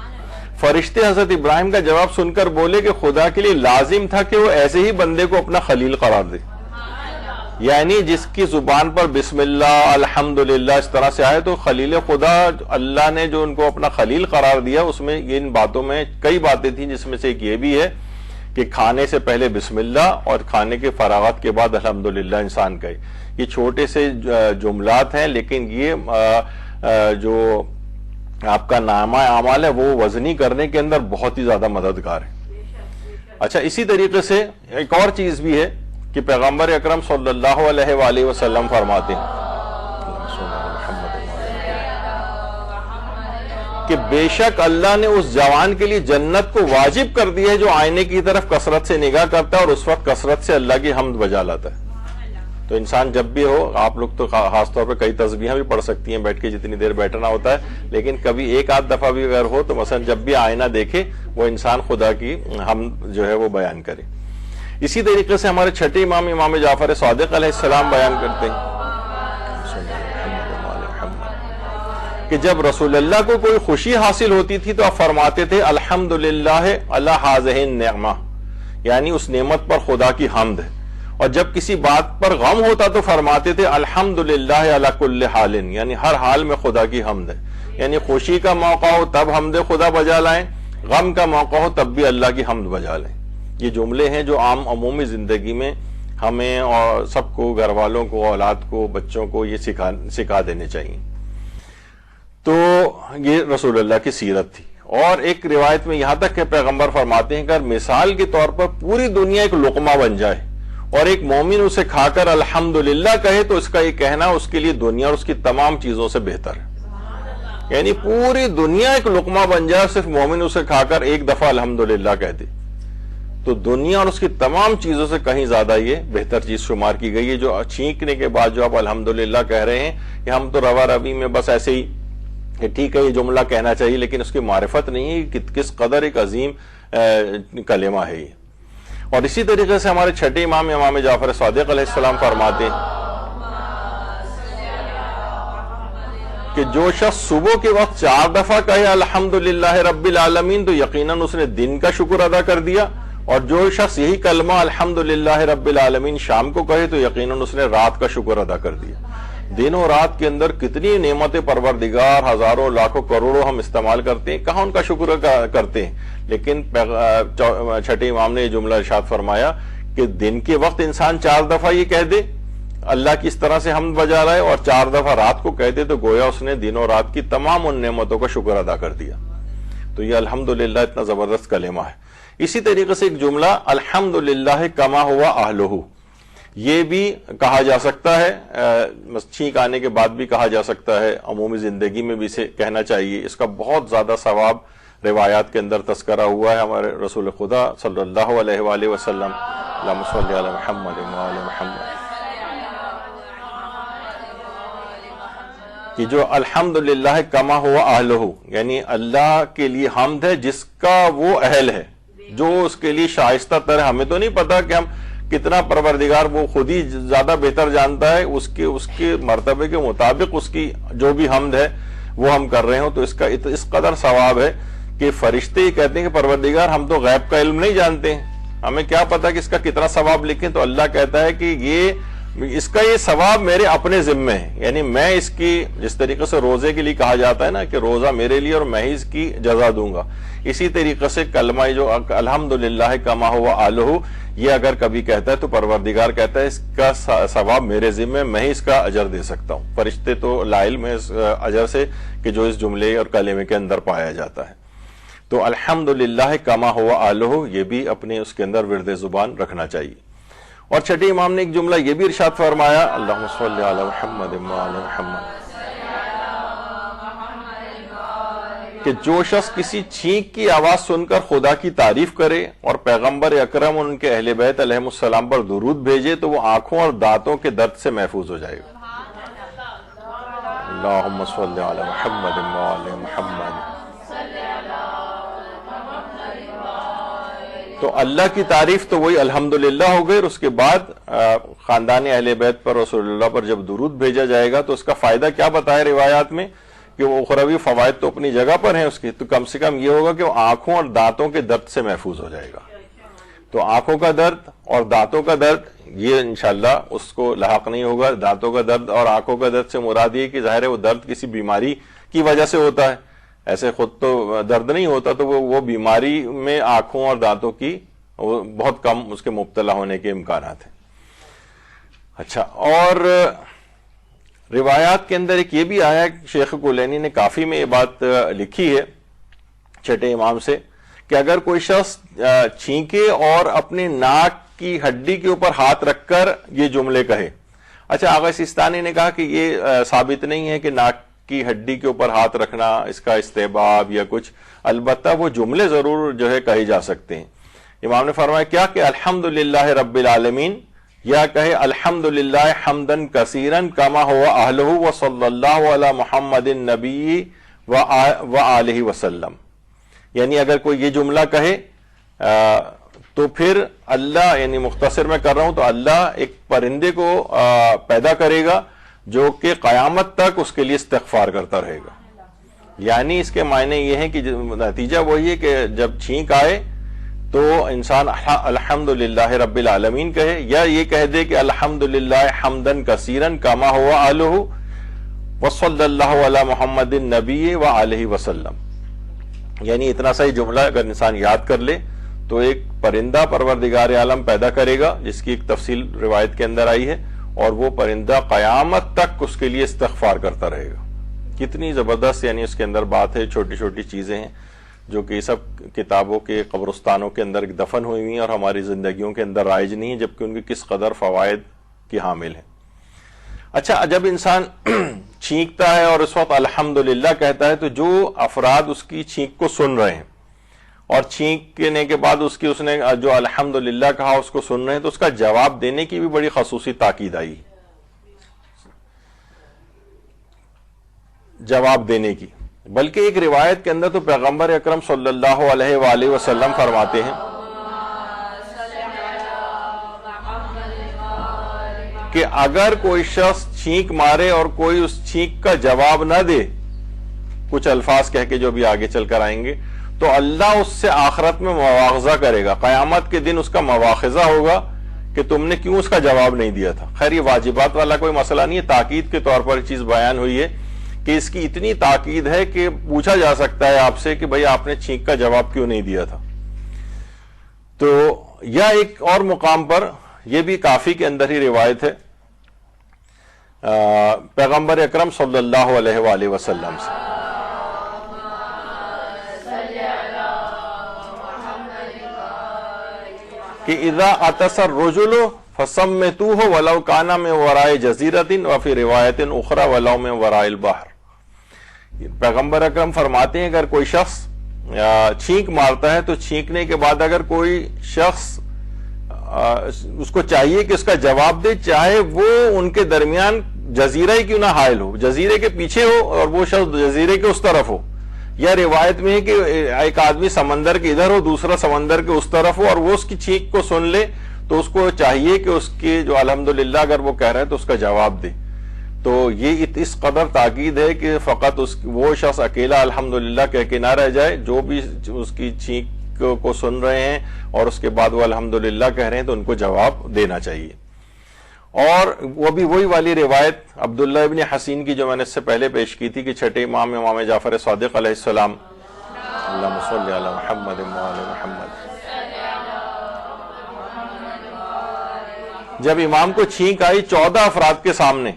Speaker 1: فرشتے حضرت ابراہیم کا جواب سن کر بولے کہ خدا کے لیے لازم تھا کہ وہ ایسے ہی بندے کو اپنا خلیل قرار دے. یعنی جس کی زبان پر بسم اللہ الحمدللہ اس طرح سے آئے تو خلیل خدا اللہ نے جو ان کو اپنا خلیل قرار دیا اس میں ان باتوں میں کئی باتیں تھیں, جس میں سے ایک یہ بھی ہے کہ کھانے سے پہلے بسم اللہ اور کھانے کے فراغت کے بعد الحمدللہ انسان کہے. یہ چھوٹے سے جملات ہیں لیکن یہ جو آپ کا نامہ اعمال ہے وہ وزنی کرنے کے اندر بہت ہی زیادہ مددگار ہے. اچھا اسی طریقے سے ایک اور چیز بھی ہے کہ پیغمبر اکرم صلی اللہ علیہ وآلہ وسلم فرماتے ہیں کہ بے شک اللہ نے اس جوان کے لیے جنت کو واجب کر دی ہے جو آئینے کی طرف کثرت سے نگاہ کرتا ہے اور اس وقت کثرت سے اللہ کی حمد بجا لاتا ہے. تو انسان جب بھی ہو, آپ لوگ تو خاص طور پہ کئی تسبیحیں بھی پڑھ سکتی ہیں بیٹھ کے, جتنی دیر بیٹھنا ہوتا ہے, لیکن کبھی ایک آدھ دفعہ بھی اگر ہو تو مثلا جب بھی آئینہ دیکھے وہ انسان خدا کی حمد جو ہے وہ بیان کرے. اسی طریقے سے ہمارے چھٹے امام جعفر صادق علیہ السلام بیان کرتے ہیں کہ جب رسول اللہ کو کوئی خوشی حاصل ہوتی تھی تو آپ فرماتے تھے الحمدللہ علی ہذہ النعمہ, یعنی اس نعمت پر خدا کی حمد ہے. اور جب کسی بات پر غم ہوتا تو فرماتے تھے الحمدللہ علی کل حال, یعنی ہر حال میں خدا کی حمد ہے. یعنی خوشی کا موقع ہو تب حمد خدا بجا لائیں, غم کا موقع ہو تب بھی اللہ کی حمد بجا لیں. یہ جملے ہیں جو عمومی زندگی میں ہمیں اور سب کو, گھر والوں کو, اولاد کو, بچوں کو یہ سکھا دینے چاہیے. تو یہ رسول اللہ کی سیرت تھی. اور ایک روایت میں یہاں تک کہ پیغمبر فرماتے ہیں کہ مثال کے طور پر پوری دنیا ایک لقمہ بن جائے اور ایک مومن اسے کھا کر الحمدللہ کہے تو اس کا یہ کہنا اس کے لیے دنیا اور اس کی تمام چیزوں سے بہتر ہے. یعنی پوری دنیا ایک لقمہ بن جائے, صرف مومن اسے کھا کر ایک دفعہ الحمدللہ کہہ دے تو دنیا اور اس کی تمام چیزوں سے کہیں زیادہ یہ بہتر چیز شمار کی گئی ہے. جو چھینکنے کے بعد جو آپ الحمدللہ کہہ رہے ہیں کہ ہم تو روا روی میں بس ایسے ہی کہ ٹھیک ہے یہ جملہ کہنا چاہیے, لیکن اس کی معرفت نہیں ہے کہ کس قدر ایک عظیم کلمہ ہے یہ. اور اسی طریقے سے ہمارے چھٹے امام جعفر صادق علیہ السلام فرماتے ہیں کہ جو شخص صبح کے وقت 4 دفعہ کہے الحمدللہ رب العالمین تو یقیناً اس نے دن کا شکر ادا کر دیا, اور جو شخص یہی کلمہ الحمدللہ رب العالمین شام کو کہے تو یقیناً اس نے رات کا شکر ادا کر دیا. دن و رات کے اندر کتنی نعمت پروردگار, ہزاروں لاکھوں کروڑوں ہم استعمال کرتے ہیں, کہاں ان کا شکر کرتے ہیں. لیکن چھٹے امام نے یہ جملہ ارشاد فرمایا کہ دن کے وقت انسان 4 دفعہ یہ کہہ دے اللہ کی اس طرح سے حمد بجا رہا ہے اور 4 دفعہ رات کو کہہ دے تو گویا اس نے دن و رات کی تمام ان نعمتوں کا شکر ادا کر دیا. تو یہ الحمدللہ اتنا زبردست کلمہ ہے. اسی طریقے سے ایک جملہ الحمدللہ کما ہوا اہلہ, یہ بھی کہا جا سکتا ہے، چھینک آنے کے بعد بھی کہا جا سکتا ہے، عمومی زندگی میں بھی اسے کہنا چاہیے. اس کا بہت زیادہ ثواب روایات کے اندر تذکرہ ہوا ہے. ہمارے رسول خدا صلی اللہ علیہ وآلہ وسلم، اللہم صلی علی محمد وآل محمد، کہ جو الحمدللہ کما ہوا اہلہ، یعنی اللہ کے لیے حمد ہے جس کا وہ اہل ہے، جو اس کے لیے شائستہ تر ہے. ہمیں تو نہیں پتا کہ ہم کتنا، پروردگار وہ خود ہی زیادہ بہتر جانتا ہے. اس کے مرتبے کے مطابق اس کی جو بھی حمد ہے وہ ہم کر رہے ہوں، تو اس کا اس قدر ثواب ہے کہ فرشتے ہی کہتے ہیں کہ پروردگار ہم تو غیب کا علم نہیں جانتے ہیں، ہمیں کیا پتا کہ اس کا کتنا ثواب لکھیں. تو اللہ کہتا ہے کہ اس کا یہ ثواب میرے اپنے ذمے ہے، یعنی میں اس کی، جس طریقے سے روزے کے لیے کہا جاتا ہے نا کہ روزہ میرے لیے اور میں ہی اس کی جزا دوں گا، اسی طریقے سے کلمہ جو الحمدللہ کما ہوا آلہ، یہ اگر کبھی کہتا ہے تو پروردگار کہتا ہے اس کا ثواب میرے ذمے، میں ہی اس کا اجر دے سکتا ہوں. فرشتے تو لا علم ہے اس اجر سے کہ جو اس جملے اور کلمے کے اندر پایا جاتا ہے. تو الحمدللہ کما ہوا آلہ، یہ بھی اپنے اس کے اندر ورد زبان رکھنا چاہیے. اور چھٹے امام نے ایک جملہ یہ بھی ارشاد فرمایا، اللہم صلی علی محمد وآل محمد، کہ جو شخص کسی چھینک کی آواز سن کر خدا کی تعریف کرے اور پیغمبر اکرم اور ان کے اہل بیت علیہم السلام پر درود بھیجے تو وہ آنکھوں اور دانتوں کے درد سے محفوظ ہو جائے گا. اللہم صلی علی محمد وآل محمد. تو اللہ کی تعریف تو وہی الحمدللہ ہو گئی، اور اس کے بعد خاندان اہل بیت پر، رسول اللہ پر جب درود بھیجا جائے گا تو اس کا فائدہ کیا بتایا روایات میں کہ وہ اخروی فوائد تو اپنی جگہ پر ہیں اس کی، تو کم سے کم یہ ہوگا کہ وہ آنکھوں اور دانتوں کے درد سے محفوظ ہو جائے گا. تو آنکھوں کا درد اور دانتوں کا درد یہ انشاءاللہ اس کو لاحق نہیں ہوگا. دانتوں کا درد اور آنکھوں کا درد سے مراد یہ کہ ظاہر ہے وہ درد کسی بیماری کی وجہ سے ہوتا ہے، ایسے خود تو درد نہیں ہوتا، تو وہ بیماری میں آنکھوں اور دانتوں کی بہت کم اس کے مبتلا ہونے کے امکانات ہیں. اچھا، اور روایات کے اندر ایک یہ بھی آیا کہ شیخ کلینی نے کافی میں یہ بات لکھی ہے چھٹے امام سے کہ اگر کوئی شخص چھینکے اور اپنے ناک کی ہڈی کے اوپر ہاتھ رکھ کر یہ جملے کہے. اچھا، آغا سیستانی نے کہا کہ یہ ثابت نہیں ہے کہ ناک کی ہڈی کے اوپر ہاتھ رکھنا اس کا استحباب یا کچھ، البتہ وہ جملے ضرور جو ہے کہے جا سکتے ہیں. امام نے فرمایا کیا کہ الحمدللہ رب العالمین، یا کہے الحمدللہ حمدن کثیرن کما ہوا اہلہ وصلی اللہ علی محمد النبی وآلہ وسلم. یعنی اگر کوئی یہ جملہ کہے تو پھر اللہ، یعنی مختصر میں کر رہا ہوں، تو اللہ ایک پرندے کو پیدا کرے گا جو کہ قیامت تک اس کے لیے استغفار کرتا رہے گا. یعنی اس کے معنی یہ ہے کہ نتیجہ وہی ہے کہ جب چھینک آئے تو انسان الحمدللہ رب العالمین کہے، یا یہ کہہ دے کہ الحمدللہ حمدن کثیرن کما ہوا آلہ وصلی اللہ علی محمد النبی وآلہ وسلم. یعنی اتنا سا ہی جملہ اگر انسان یاد کر لے تو ایک پرندہ پروردگار عالم پیدا کرے گا جس کی ایک تفصیل روایت کے اندر آئی ہے، اور وہ پرندہ قیامت تک اس کے لیے استغفار کرتا رہے گا. کتنی زبردست یعنی اس کے اندر بات ہے. چھوٹی چھوٹی چیزیں ہیں جو کہ سب کتابوں کے قبرستانوں کے اندر دفن ہوئی ہوئی ہیں اور ہماری زندگیوں کے اندر رائج نہیں ہیں، جبکہ ان کے کس قدر فوائد کی حامل ہیں. اچھا، جب انسان چھینکتا ہے اور اس وقت الحمدللہ کہتا ہے تو جو افراد اس کی چھینک کو سن رہے ہیں اور چھینکنے کے بعد اس نے جو الحمدللہ کہا اس کو سن رہے ہیں، تو اس کا جواب دینے کی بھی بڑی خصوصی تاکید آئی. جواب دینے کی، بلکہ ایک روایت کے اندر تو پیغمبر اکرم صلی اللہ علیہ وآلہ وسلم فرماتے ہیں کہ اگر کوئی شخص چھینک مارے اور کوئی اس چھینک کا جواب نہ دے، کچھ الفاظ کہہ کے جو بھی آگے چل کر آئیں گے، تو اللہ اس سے آخرت میں مواخذہ کرے گا. قیامت کے دن اس کا مواخذہ ہوگا کہ تم نے کیوں اس کا جواب نہیں دیا تھا. خیر، یہ واجبات والا کوئی مسئلہ نہیں ہے، تاکید کے طور پر چیز بیان ہوئی ہے کہ اس کی اتنی تاکید ہے کہ پوچھا جا سکتا ہے آپ سے کہ بھئی آپ نے چھینک کا جواب کیوں نہیں دیا تھا. تو یا ایک اور مقام پر یہ بھی کافی کے اندر ہی روایت ہے پیغمبر اکرم صلی اللہ علیہ وآلہ وسلم سے کہ اذا عطس الرجل فَسَمِّتُوهُ وَلَوْ كَانَ مِنْ وَرَاءِ جَزِيرَةٍ وَفِي رِوَایَةٍ أُخْرَى وَلَوْ مِنْ وَرَاءِ الْبَحْرِ۔ پیغمبر اکرم فرماتے ہیں اگر کوئی شخص چھینک مارتا ہے تو چھینکنے کے بعد اگر کوئی شخص اس کو چاہیے کہ اس کا جواب دے، چاہے وہ ان کے درمیان جزیرہ ہی کیوں نہ حائل ہو، جزیرے کے پیچھے ہو اور وہ شخص جزیرے کے اس طرف ہو، یا روایت میں ہے کہ ایک آدمی سمندر کے ادھر ہو دوسرا سمندر کے اس طرف ہو اور وہ اس کی چھینک کو سن لے، تو اس کو چاہیے کہ اس کے جو الحمدللہ اگر وہ کہہ رہا ہے تو اس کا جواب دے۔ تو یہ اس قدر تاکید ہے کہ فقط وہ شخص اکیلا الحمدللہ کہہ کے نہ رہ جائے، جو بھی اس کی چھینک کو سن رہے ہیں اور اس کے بعد وہ الحمدللہ کہہ رہے ہیں تو ان کو جواب دینا چاہیے۔ اور وہ بھی وہی والی روایت عبداللہ ابن حسین کی جو میں نے اس سے پہلے پیش کی تھی کہ چھٹے امام جعفر صادق علیہ السلام، اللہم صلی علی محمد وعلی محمد، جب امام کو چھینک آئی 14 افراد کے سامنے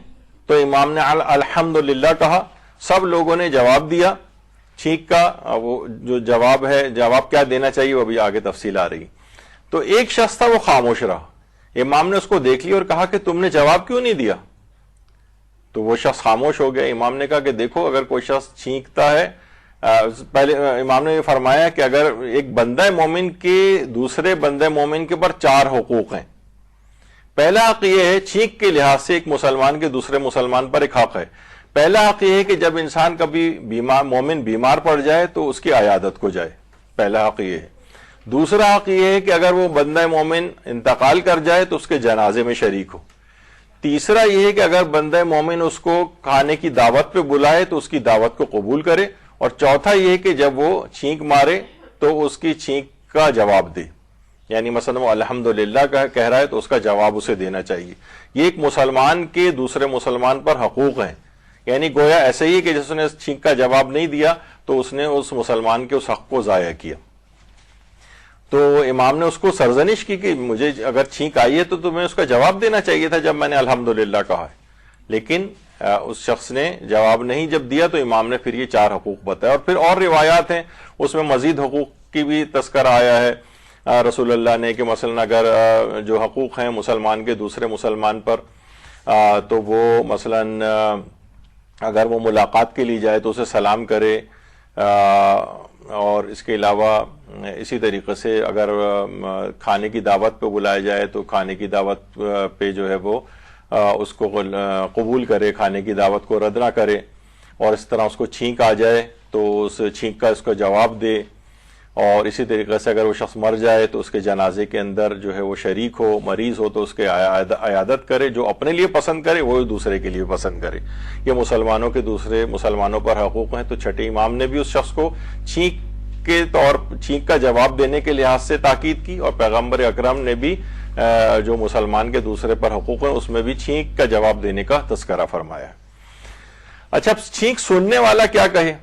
Speaker 1: تو امام نے الحمدللہ کہا، سب لوگوں نے جواب دیا۔ چھینک کا وہ جو جواب ہے، جواب کیا دینا چاہیے وہ بھی آگے تفصیل آ رہی۔ تو ایک شخص تھا وہ خاموش رہا، امام نے اس کو دیکھ لیا اور کہا کہ تم نے جواب کیوں نہیں دیا؟ تو وہ شخص خاموش ہو گیا۔ امام نے کہا کہ دیکھو اگر کوئی شخص چھینکتا ہے، پہلے امام نے یہ فرمایا کہ اگر ایک بندہ مومن کے دوسرے بندہ مومن کے پر 4 حقوق ہیں۔ پہلا حق یہ ہے چھینک کے لحاظ سے ایک مسلمان کے دوسرے مسلمان پر ایک حق ہے۔ پہلا حق یہ ہے کہ جب انسان کبھی مومن بیمار پڑ جائے تو اس کی عیادت کو جائے، پہلا حق یہ ہے۔ دوسرا حق یہ ہے کہ اگر وہ بندہ مومن انتقال کر جائے تو اس کے جنازے میں شریک ہو۔ تیسرا یہ ہے کہ اگر بندہ مومن اس کو کھانے کی دعوت پہ بلائے تو اس کی دعوت کو قبول کرے۔ اور چوتھا یہ ہے کہ جب وہ چھینک مارے تو اس کی چھینک کا جواب دے، یعنی مثلا وہ الحمدللہ کہہ رہا ہے تو اس کا جواب اسے دینا چاہیے۔ یہ ایک مسلمان کے دوسرے مسلمان پر حقوق ہیں، یعنی گویا ایسے ہی کہ جس نے چھینک کا جواب نہیں دیا تو اس نے اس مسلمان کے اس حق کو ضائع کیا۔ تو امام نے اس کو سرزنش کی کہ مجھے اگر چھینک آئی ہے تو تمہیں اس کا جواب دینا چاہیے تھا جب میں نے الحمدللہ کہا ہے، لیکن اس شخص نے جواب نہیں جب دیا تو امام نے پھر یہ 4 حقوق بتایا۔ اور پھر اور روایات ہیں اس میں مزید حقوق کی بھی تذکرہ آیا ہے رسول اللہ نے کہ مثلا اگر جو حقوق ہیں مسلمان کے دوسرے مسلمان پر، تو وہ مثلا اگر وہ ملاقات کے لیے جائے تو اسے سلام کرے، اور اس کے علاوہ اسی طریقے سے اگر کھانے کی دعوت پہ بلایا جائے تو کھانے کی دعوت پہ جو ہے وہ اس کو قبول کرے، کھانے کی دعوت کو رد نہ کرے، اور اس طرح اس کو چھینک آ جائے تو اس چھینک کا اس کو جواب دے، اور اسی طریقے سے اگر وہ شخص مر جائے تو اس کے جنازے کے اندر جو ہے وہ شریک ہو، مریض ہو تو اس کے عیادت کرے، جو اپنے لیے پسند کرے وہ دوسرے کے لیے پسند کرے۔ یہ مسلمانوں کے دوسرے مسلمانوں پر حقوق ہیں۔ تو چھٹے امام نے بھی اس شخص کو چھینک کا جواب دینے کے لحاظ سے تاکید کی، اور پیغمبر اکرم نے بھی جو مسلمان کے دوسرے پر حقوق ہیں اس میں بھی چھینک کا جواب دینے کا تذکرہ فرمایا۔ اچھا، چھینک سننے والا کیا کہے؟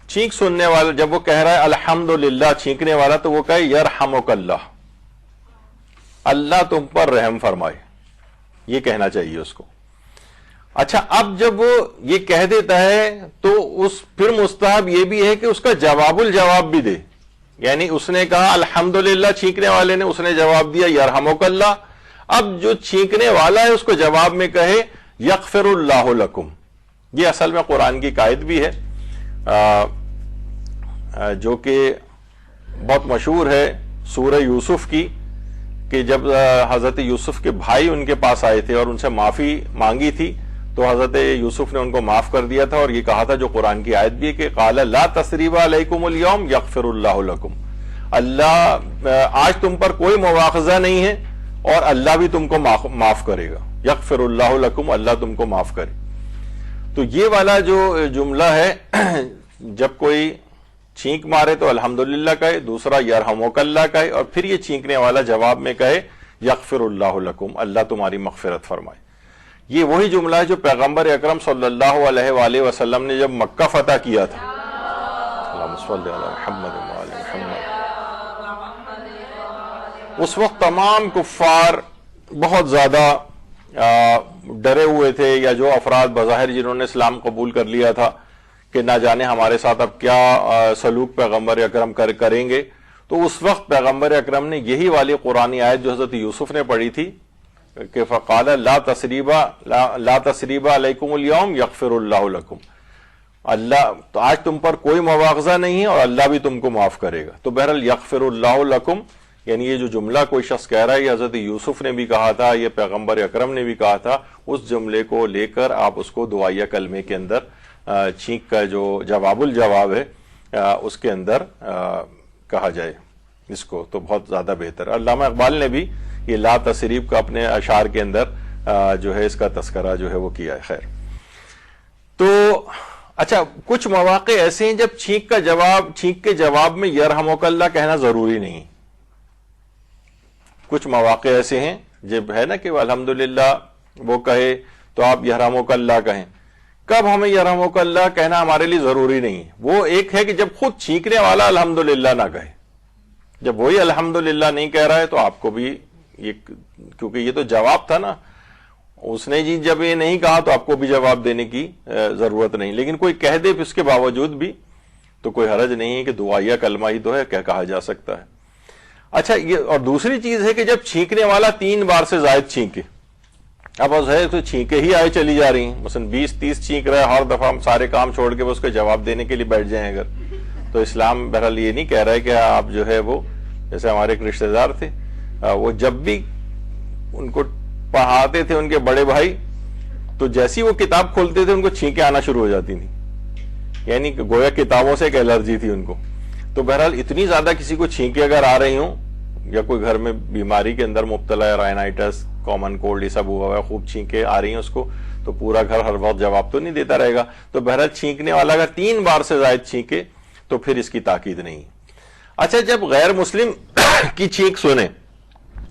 Speaker 1: چھینک سننے والا جب وہ کہہ رہا ہے الحمدللہ چھینکنے والا تو وہ کہے یرحمک اللہ، اللہ تم پر رحم فرمائے، یہ کہنا چاہیے اس کو۔ اچھا، اب جب وہ یہ کہہ دیتا ہے تو پھر مستحب یہ بھی ہے کہ اس کا جواب الجواب بھی دے، یعنی اس نے کہا الحمدللہ چھینکنے والے نے، اس نے جواب دیا یرحمک اللہ، اب جو چھینکنے والا ہے اس کو جواب میں کہے یغفر اللہ لکم۔ یہ اصل میں قرآن کی قائد بھی ہے جو کہ بہت مشہور ہے سورہ یوسف کی، کہ جب حضرت یوسف کے بھائی ان کے پاس آئے تھے اور ان سے معافی مانگی تھی تو حضرت یوسف نے ان کو معاف کر دیا تھا، اور یہ کہا تھا جو قرآن کی آیت بھی ہے کہ قال لا تثریب علیکم اليوم یغفر اللہ لکم، اللہ آج تم پر کوئی مواخذہ نہیں ہے اور اللہ بھی تم کو معاف کرے گا، یغفر اللہ لکم، اللہ تم کو معاف کرے۔ تو یہ والا جو جملہ ہے جب کوئی چھینک مارے تو الحمدللہ کہے، دوسرا یرحمک اللہ کہے، اور پھر یہ چھینکنے والا جواب میں کہے یغفر اللہ لکم، اللہ تمہاری مغفرت فرمائے۔ یہ وہی جملہ ہے جو پیغمبر اکرم صلی اللہ علیہ وآلہ وسلم نے جب مکہ فتح کیا تھا، اللہم صلی علی محمد وآل محمد، اس وقت تمام کفار بہت زیادہ ڈرے ہوئے تھے، یا جو افراد بظاہر جنہوں نے اسلام قبول کر لیا تھا کہ نہ جانے ہمارے ساتھ اب کیا سلوک پیغمبر اکرم کریں گے۔ تو اس وقت پیغمبر اکرم نے یہی والی قرآنی آیت جو حضرت یوسف نے پڑھی تھی کہ فقال لا تثریب علیکم اليوم یغفر اللہ لکم، اللہ تو آج تم پر کوئی مواخذہ نہیں ہے اور اللہ بھی تم کو معاف کرے گا. تو بہرحال یغفر اللہ لکم، یعنی یہ جو جملہ کوئی شخص کہہ رہا ہے یہ حضرت یوسف نے بھی کہا تھا، یہ پیغمبر اکرم نے بھی کہا تھا، اس جملے کو لے کر آپ اس کو دعائیہ کلمے کے اندر چھینک کا جو جواب الجواب ہے اس کے اندر کہا جائے اس کو، تو بہت زیادہ بہتر. علامہ اقبال نے بھی یہ لا تثریب کا اپنے اشعار کے اندر جو ہے اس کا تذکرہ جو ہے وہ کیا ہے. خیر، تو اچھا کچھ مواقع ایسے ہیں جب چھینک کے جواب میں یرحمک اللہ کہنا ضروری نہیں. کچھ مواقع ایسے ہیں جب ہے نا کہ الحمدللہ وہ کہے تو آپ یرحمک اللہ کہیں. کب ہمیں یرحمک اللہ کہنا ہمارے لیے ضروری نہیں ہے؟ وہ ایک ہے کہ جب خود چھینکنے والا الحمدللہ نہ کہے. جب وہی الحمدللہ نہیں کہہ رہا ہے تو آپ کو بھی یہ، کیونکہ یہ تو جواب تھا نا، اس نے جی جب یہ نہیں کہا تو آپ کو بھی جواب دینے کی ضرورت نہیں. لیکن کوئی کہہ دے اس کے باوجود بھی تو کوئی حرج نہیں ہے کہ دعائیہ کلمہ ہی تو ہے، کیا کہا جا سکتا ہے. اچھا یہ اور دوسری چیز ہے کہ جب چھینکنے والا 3 بار سے زائد چھینکے، اب ہے تو چھینکے ہی آئے چلی جا رہی ہیں، مثلا 20-30 چھینک رہا ہے، ہر دفعہ ہم سارے کام چھوڑ کے اس کا جواب دینے کے لیے بیٹھ جائیں اگر، تو اسلام بہرحال یہ نہیں کہہ رہا ہے کہ آپ جو ہے وہ، جیسے ہمارے ایک رشتہ دار تھے، وہ جب بھی ان کو پڑھاتے تھے ان کے بڑے بھائی تو جیسی وہ کتاب کھولتے تھے ان کو چھینکیں آنا شروع ہو جاتی تھیں، یعنی گویا کتابوں سے ایک الرجی تھی ان کو. تو بہرحال اتنی زیادہ کسی کو چھینکیں اگر آ رہی ہوں یا کوئی گھر میں بیماری کے اندر مبتلا ہے، رائنائٹس، کامن کولڈ، یہ سب ہوا ہوا ہے، خوب چھینکیں آ رہی ہیں اس کو، تو پورا گھر ہر وقت جواب تو نہیں دیتا رہے گا. تو بہرحال چھینکنے والا اگر 3 بار سے زائد چھینکے تو پھر اس کی تاکید نہیں. اچھا جب غیر مسلم کی چھینک سنے،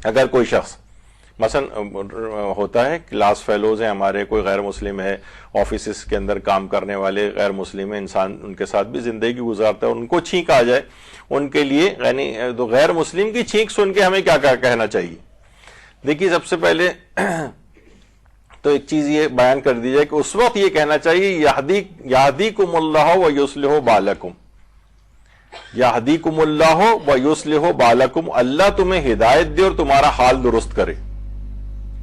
Speaker 1: اگر کوئی شخص مثلا ہوتا ہے کلاس فیلوز ہیں ہمارے، کوئی غیر مسلم ہے، آفیسز کے اندر کام کرنے والے غیر مسلم ہیں، انسان ان کے ساتھ بھی زندگی گزارتا ہے، ان کو چھینک آ جائے ان کے لیے، یعنی تو غیر مسلم کی چھینک سن کے ہمیں کیا کہنا چاہیے؟ دیکھیے سب سے پہلے تو ایک چیز یہ بیان کر دی جائے کہ اس وقت یہ کہنا چاہیے یہدیکم اللہ و یصلح بالکم، یہدیکم اللہ و یصلح بالکم، اللہ تمہیں ہدایت دے اور تمہارا حال درست کرے،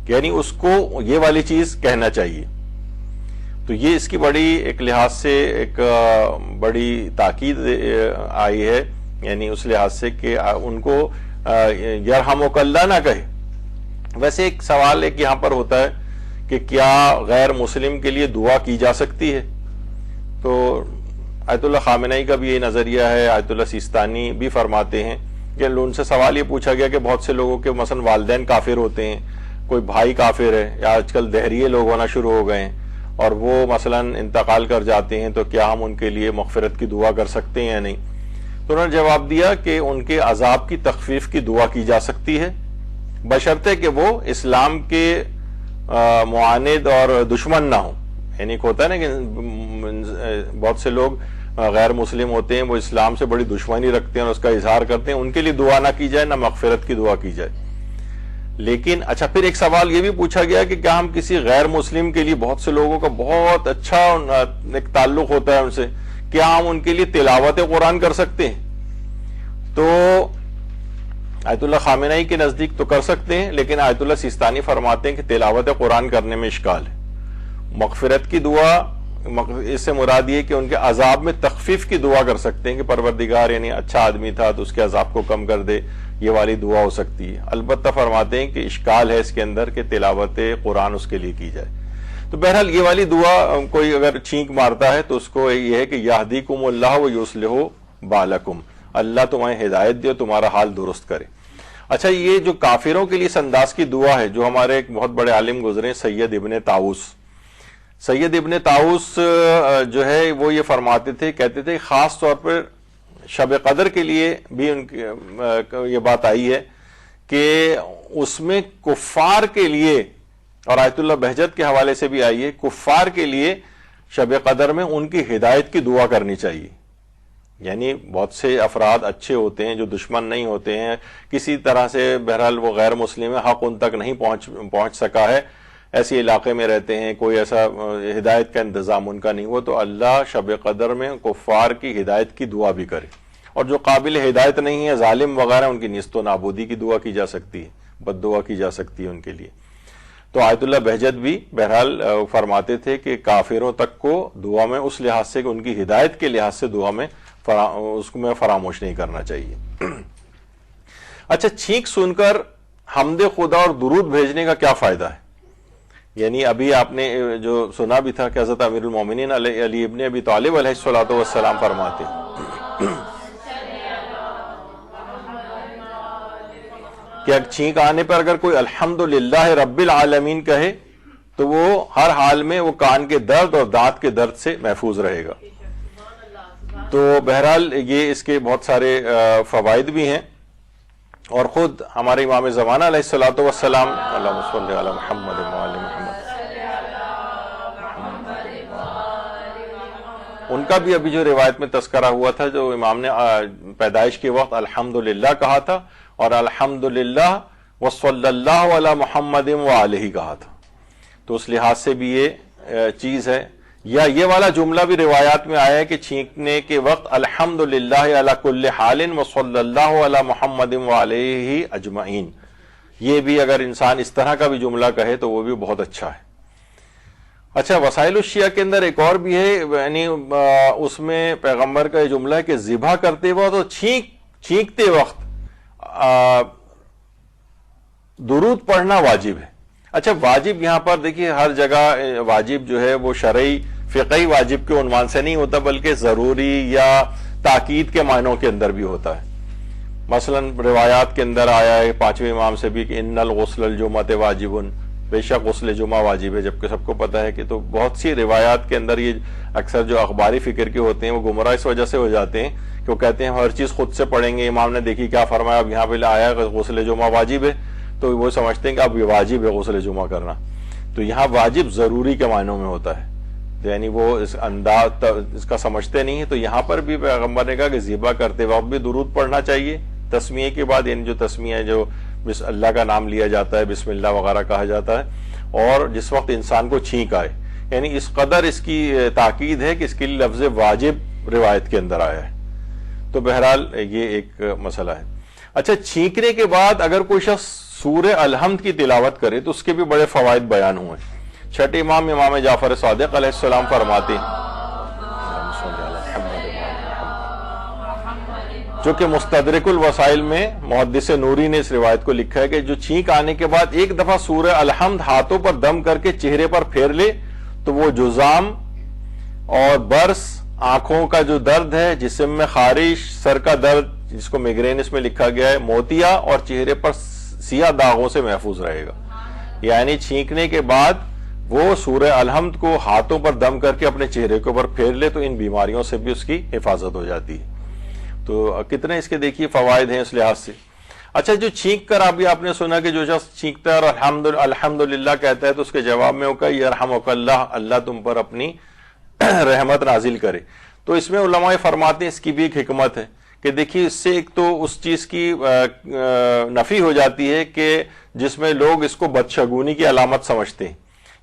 Speaker 1: یعنی اس کو یہ والی چیز کہنا چاہیے. تو یہ اس کی بڑی ایک لحاظ سے ایک بڑی تاکید آئی ہے، یعنی اس لحاظ سے کہ ان کو یرحمک اللہ نہ کہے. ویسے ایک سوال ایک یہاں پر ہوتا ہے کہ کیا غیر مسلم کے لیے دعا کی جا سکتی ہے؟ تو آیت اللہ خامنئی کا بھی یہ نظریہ ہے، آیت اللہ سیستانی بھی فرماتے ہیں کہ ان سے سوال یہ پوچھا گیا کہ بہت سے لوگوں کے مثلا والدین کافر ہوتے ہیں، کوئی بھائی کافر ہے، یا آج کل دہریے لوگ ہونا شروع ہو گئے ہیں اور وہ مثلا انتقال کر جاتے ہیں، تو کیا ہم ان کے لیے مغفرت کی دعا کر سکتے ہیں یا نہیں؟ تو انہوں نے جواب دیا کہ ان کے عذاب کی تخفیف کی دعا کی جا سکتی ہے، بشرطے کہ وہ اسلام کے معاند اور دشمن نہ ہوں. یعنی ایک ہوتا ہے نا کہ بہت سے لوگ غیر مسلم ہوتے ہیں، وہ اسلام سے بڑی دشمنی رکھتے ہیں اور اس کا اظہار کرتے ہیں، ان کے لیے دعا نہ کی جائے، نہ مغفرت کی دعا کی جائے. لیکن اچھا پھر ایک سوال یہ بھی پوچھا گیا کہ کیا ہم کسی غیر مسلم کے لیے، بہت سے لوگوں کا بہت اچھا ایک تعلق ہوتا ہے ان سے، کیا ہم ان کے لیے تلاوت قرآن کر سکتے ہیں؟ تو آیت اللہ خامنئی کے نزدیک تو کر سکتے ہیں، لیکن آیت اللہ سیستانی فرماتے ہیں کہ تلاوت قرآن کرنے میں اشکال ہے. مغفرت کی دعا، اس سے مراد یہ کہ ان کے عذاب میں تخفیف کی دعا کر سکتے ہیں کہ پروردگار یعنی اچھا آدمی تھا تو اس کے عذاب کو کم کر دے، یہ والی دعا ہو سکتی ہے. البتہ فرماتے ہیں کہ اشکال ہے اس کے اندر کہ تلاوت قرآن اس کے لیے کی جائے. تو بہرحال یہ والی دعا کوئی اگر چھینک مارتا ہے تو اس کو یہ ہے کہ یہدیکم اللہ و یصلح بالکم، اللہ تمہیں ہدایت دے، تمہارا حال درست کرے. اچھا یہ جو کافروں کے لیے انداز کی دعا ہے، جو ہمارے ایک بہت بڑے عالم گزرے سید ابن طاؤس، سید ابن طاؤس جو ہے وہ یہ فرماتے تھے، کہتے تھے خاص طور پر شب قدر کے لیے بھی ان کی یہ بات آئی ہے کہ اس میں کفار کے لیے، اور آیت اللہ بہجت کے حوالے سے بھی آئی ہے، کفار کے لیے شب قدر میں ان کی ہدایت کی دعا کرنی چاہیے. یعنی بہت سے افراد اچھے ہوتے ہیں جو دشمن نہیں ہوتے ہیں، کسی طرح سے بہرحال وہ غیر مسلم ہے، حق ان تک نہیں پہنچ سکا ہے، ایسے علاقے میں رہتے ہیں، کوئی ایسا ہدایت کا انتظام ان کا نہیں ہوا، تو اللہ شب قدر میں کفار کی ہدایت کی دعا بھی کرے. اور جو قابل ہدایت نہیں ہے، ظالم وغیرہ، ان کی نیست و نابودی کی دعا کی جا سکتی ہے، بد دعا کی جا سکتی ہے ان کے لیے. تو آیت اللہ بہجت بھی بہرحال فرماتے تھے کہ کافروں تک کو دعا میں اس لحاظ سے کہ ان کی ہدایت کے لحاظ سے دعا میں اس کو میں فراموش نہیں کرنا چاہیے۔ اچھا، چھینک سن کر حمد خدا اور درود بھیجنے کا کیا فائدہ ہے؟ یعنی ابھی آپ نے جو سنا بھی تھا کہ حضرت امیر المومنین علی ابن ابی طالب علیہ الصلوۃ والسلام فرماتے کہ چھینک آنے پر اگر کوئی الحمدللہ رب العالمین کہے تو وہ ہر حال میں وہ کان کے درد اور دانت کے درد سے محفوظ رہے گا۔ تو بہرحال یہ اس کے بہت سارے فوائد بھی ہیں، اور خود ہمارے امام زمانہ علیہ الصلوۃ والسلام، اللہم صلی علی محمد وعلی محمد، ان کا بھی ابھی جو روایت میں تذکرہ ہوا تھا، جو امام نے پیدائش کے وقت الحمدللہ کہا تھا اور الحمدللہ وصلی اللہ علی محمد وعلیہ کہا تھا، تو اس لحاظ سے بھی یہ چیز ہے۔ یا یہ والا جملہ بھی روایات میں آیا ہے کہ چھینکنے کے وقت الحمدللہ علی کل حال وصلی اللہ علی محمد وعلیہ اجمعین، یہ بھی اگر انسان اس طرح کا بھی جملہ کہے تو وہ بھی بہت اچھا ہے۔ اچھا، وسائل الشیعہ کے اندر ایک اور بھی ہے، یعنی اس میں پیغمبر کا یہ جملہ ہے کہ ذبح کرتے وقت اور چھینکتے وقت درود پڑھنا واجب ہے۔ اچھا، واجب یہاں پر دیکھیے ہر جگہ واجب جو ہے وہ شرعی فقہی واجب کے عنوان سے نہیں ہوتا، بلکہ ضروری یا تاکید کے معنوں کے اندر بھی ہوتا ہے۔ مثلا روایات کے اندر آیا ہے پانچویں امام سے بھی کہ ان الغسل الجمعۃ واجب، بے شک غسل جمعہ واجب ہے، جبکہ سب کو پتہ ہے کہ تو بہت سی روایات کے اندر یہ اکثر جو اخباری فکر کے ہوتے ہیں وہ گمراہ اس وجہ سے ہو جاتے ہیں کہ وہ کہتے ہیں ہر چیز خود سے پڑھیں گے، امام نے دیکھی کیا فرمایا، اب یہاں پہ آیا غسل جمعہ واجب ہے تو وہ سمجھتے ہیں کہ اب یہ واجب ہے غسل جمعہ کرنا۔ تو یہاں واجب ضروری کے معنوں میں ہوتا ہے، یعنی وہ اس انداز اس کا سمجھتے نہیں ہیں۔ تو یہاں پر بھی پیغمبر نے کہا کہ ذبح کرتے وقت بھی درود پڑھنا چاہیے تسمیہ کے بعد، یعنی جو تسمیہ جو اللہ کا نام لیا جاتا ہے، بسم اللہ وغیرہ کہا جاتا ہے، اور جس وقت انسان کو چھینک آئے، یعنی اس قدر اس کی تاکید ہے کہ اس کے لیے لفظ واجب روایت کے اندر آیا ہے۔ تو بہرحال یہ ایک مسئلہ ہے۔ اچھا، چھینکنے کے بعد اگر کوئی شخص سورہ الحمد کی تلاوت کرے تو اس کے بھی بڑے فوائد بیان ہوئے۔ چھٹے امام امام جعفر صادق علیہ السلام فرماتے ہیں، جو کہ مستدرک الوسائل میں محدث نوری نے اس روایت کو لکھا ہے کہ جو چھینک آنے کے بعد ایک دفعہ سورہ الحمد ہاتھوں پر دم کر کے چہرے پر پھیر لے تو وہ جزام اور برس، آنکھوں کا جو درد ہے، جسم میں خارش، سر کا درد جس کو میگرین اس میں لکھا گیا ہے، موتیا اور چہرے پر سیاہ داغوں سے محفوظ رہے گا۔ یعنی چھینکنے کے بعد وہ سورہ الحمد کو ہاتھوں پر دم کر کے اپنے چہرے کے اوپر پھیر لے تو ان بیماریوں سے بھی اس کی حفاظت ہو جاتی ہے۔ تو کتنے اس کے دیکھیے فوائد ہیں اس لحاظ سے۔ اچھا، جو چھینک کر ابھی آپ نے سنا کہ جو شخص چھینکتا ہے اور الحمدللہ کہتا ہے تو اس کے جواب میں وہ کہ یرحمک اللہ، اللہ تم پر اپنی رحمت نازل کرے۔ تو اس میں علماء فرماتے ہیں اس کی بھی ایک حکمت ہے کہ دیکھیے اس سے ایک تو اس چیز کی نفی ہو جاتی ہے کہ جس میں لوگ اس کو بدشگونی کی علامت سمجھتے ہیں،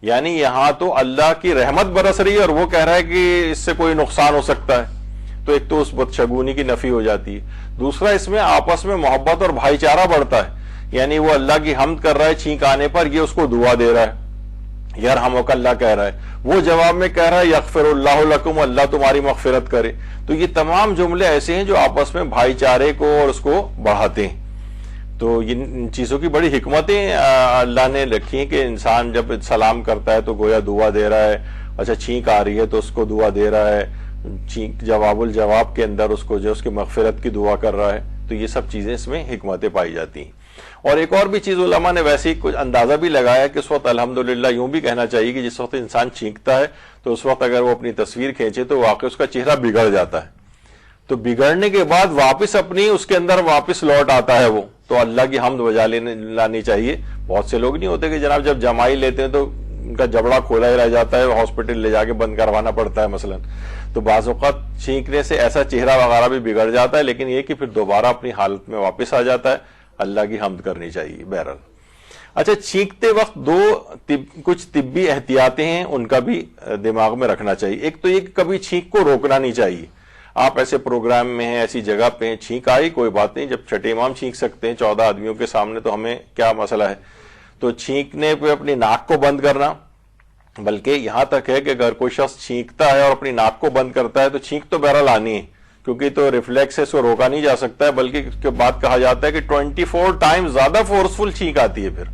Speaker 1: یعنی یہاں تو اللہ کی رحمت برس رہی ہے اور وہ کہہ رہا ہے کہ اس سے کوئی نقصان ہو سکتا ہے، تو ایک تو اس بدشگونی کی نفی ہو جاتی ہے۔ دوسرا، اس میں آپس میں محبت اور بھائی چارہ بڑھتا ہے، یعنی وہ اللہ کی حمد کر رہا ہے چھینک آنے پر، یہ اس کو دعا دے رہا ہے، یرحمک اللہ کہہ رہا ہے، وہ جواب میں کہہ رہا ہے یغفر اللہ لکم، اللہ تمہاری مغفرت کرے۔ تو یہ تمام جملے ایسے ہیں جو آپس میں بھائی چارے کو اور اس کو بڑھاتے ہیں۔ تو ان چیزوں کی بڑی حکمتیں اللہ نے رکھی ہیں کہ انسان جب سلام کرتا ہے تو گویا دعا دے رہا ہے، اچھا چھینک آ رہی ہے تو اس کو دعا دے رہا ہے، چھینک جواب الجواب کے اندر اس کو جو اس کی مغفرت کی دعا کر رہا ہے۔ تو یہ سب چیزیں اس میں حکمتیں پائی جاتی ہیں۔ اور ایک اور بھی چیز علماء نے ویسے ہی کچھ اندازہ بھی لگایا کہ اس وقت الحمدللہ یوں بھی کہنا چاہیے کہ جس وقت انسان چھینکتا ہے تو اس وقت اگر وہ اپنی تصویر کھینچے تو واقعی اس کا چہرہ بگڑ جاتا ہے، تو بگڑنے کے بعد واپس اپنی اس کے اندر واپس لوٹ آتا ہے وہ، تو اللہ کی حمد بجا لانی چاہیے۔ بہت سے لوگ نہیں ہوتے کہ جناب جب جمائی لیتے ہیں تو ان کا جبڑا کھولا ہی رہ جاتا ہے، ہاسپٹل لے جا کے بند کروانا پڑتا ہے مثلا، تو بعض اوقات چھینکنے سے ایسا چہرہ وغیرہ بھی بگڑ جاتا ہے، لیکن یہ کہ پھر دوبارہ اپنی حالت میں واپس آ جاتا ہے۔ اللہ کی حمد کرنی چاہیے بہرحال۔ اچھا، چھینکتے وقت کچھ طبی احتیاطیں ہیں، ان کا بھی دماغ میں رکھنا چاہیے۔ ایک تو یہ کہ کبھی چھینک کو روکنا نہیں چاہیے۔ آپ ایسے پروگرام میں ہیں، ایسی جگہ پہ ہیں، چھینک آئی کوئی بات نہیں، جب چھٹے امام چھینک سکتے ہیں 14 آدمیوں کے سامنے تو ہمیں کیا مسئلہ ہے۔ تو چھینکنے پہ اپنی ناک کو بند کرنا، بلکہ یہاں تک ہے کہ اگر کوئی شخص چھینکتا ہے اور اپنی ناک کو بند کرتا ہے تو چھینک تو بہرحال آنی ہے، کیونکہ تو ریفلیکس ہے، اس کو روکا نہیں جا سکتا ہے، بلکہ اس کے بعد کہا جاتا ہے کہ 24 ٹائم زیادہ فورسفل چھینک آتی ہے. پھر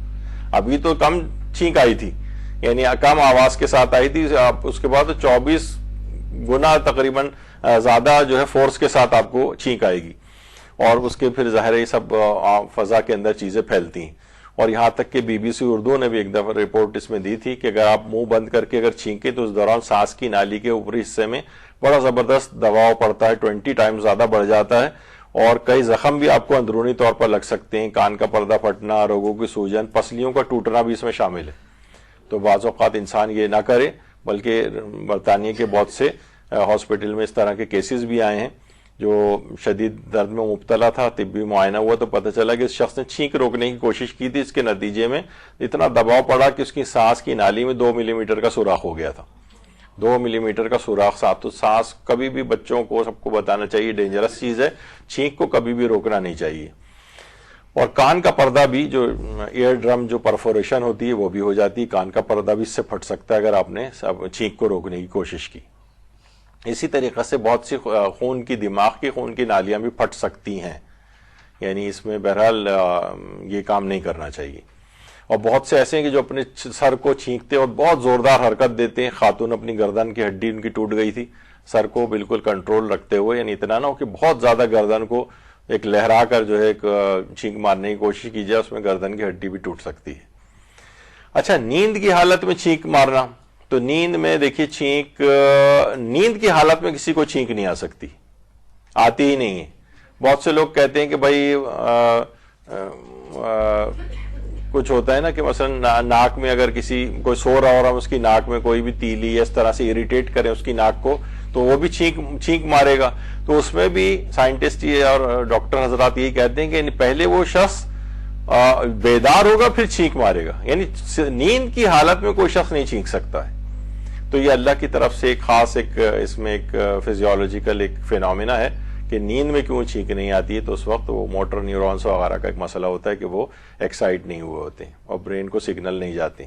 Speaker 1: ابھی تو کم چھینک آئی تھی، یعنی کم آواز کے ساتھ آئی تھی، اس کے بعد 24 گنا تقریباً زیادہ جو ہے فورس کے ساتھ آپ کو چھینک آئے گی، اور اس کے پھر ظاہر یہ سب فضا کے اندر چیزیں پھیلتی ہیں. اور یہاں تک کہ BBC اردو نے بھی ایک دفعہ رپورٹ اس میں دی تھی کہ اگر آپ منہ بند کر کے اگر چھینکیں تو اس دوران سانس کی نالی کے اوپری حصے میں بڑا زبردست دباؤ پڑتا ہے، 20 ٹائم زیادہ بڑھ جاتا ہے، اور کئی زخم بھی آپ کو اندرونی طور پر لگ سکتے ہیں، کان کا پردہ پھٹنا، روگوں کی سوجن، پسلیوں کا ٹوٹنا بھی اس میں شامل ہے. تو بعض اوقات انسان یہ نہ کرے، بلکہ برطانیہ کے بہت سے ہاسپٹل میں اس طرح کے کیسز بھی آئے ہیں جو شدید درد میں مبتلا تھا، طبی معائنہ ہوا تو پتہ چلا کہ اس شخص نے چھینک روکنے کی کوشش کی تھی، اس کے نتیجے میں اتنا دباؤ پڑا کہ اس کی سانس کی نالی میں 2 ملی میٹر کا سوراخ ہو گیا تھا. 2 ملی میٹر کا سوراخ صاحب. تو سانس کبھی بھی بچوں کو سب کو بتانا چاہیے ڈینجرس چیز ہے، چھینک کو کبھی بھی روکنا نہیں چاہیے. اور کان کا پردہ بھی، جو ایئر ڈرم جو پرفوریشن ہوتی ہے وہ بھی ہو جاتی ہے، کان کا پردہ بھی اس سے پھٹ سکتا ہے اگر آپ نے چھینک کو روکنے کی کوشش کی. اسی طریقے سے بہت سی خون کی، دماغ کی خون کی نالیاں بھی پھٹ سکتی ہیں، یعنی اس میں بہرحال یہ کام نہیں کرنا چاہیے. اور بہت سے ایسے ہیں کہ جو اپنے سر کو چھینکتے اور بہت زوردار حرکت دیتے ہیں. خاتون اپنی گردن کی ہڈی ان کی ٹوٹ گئی تھی، سر کو بالکل کنٹرول رکھتے ہوئے، یعنی اتنا نہ ہو کہ بہت زیادہ گردن کو ایک لہرا کر جو ہے ایک چھینک مارنے کی کوشش کی جائے، اس میں گردن کی ہڈی بھی ٹوٹ سکتی ہے. اچھا، نیند کی حالت میں چھینک مارنا. تو نیند میں دیکھیے چھینک، نیند کی حالت میں کسی کو چھینک نہیں آ سکتی، آتی ہی نہیں ہے. بہت سے لوگ کہتے ہیں کہ بھائی کچھ ہوتا ہے نا کہ مثلا ناک میں اگر کسی کوئی سو رہا اور ہم اس کی ناک میں کوئی بھی تیلی یا اس طرح سے اریٹیٹ کریں اس کی ناک کو تو وہ بھی چھینک مارے گا. تو اس میں بھی سائنٹسٹ اور ڈاکٹر حضرات یہی کہتے ہیں کہ پہلے وہ شخص بیدار ہوگا پھر چھینک مارے گا، یعنی نیند کی حالت میں کوئی شخص نہیں چھینک سکتا ہے. تو یہ اللہ کی طرف سے ایک خاص اس میں ایک فزیولوجیکل ایک فینومینا ہے کہ نیند میں کیوں چھینک نہیں آتی ہے. تو اس وقت وہ موٹر نیورونز وغیرہ کا ایک مسئلہ ہوتا ہے کہ وہ ایکسائٹ نہیں ہوئے ہوتے ہیں اور برین کو سگنل نہیں جاتے،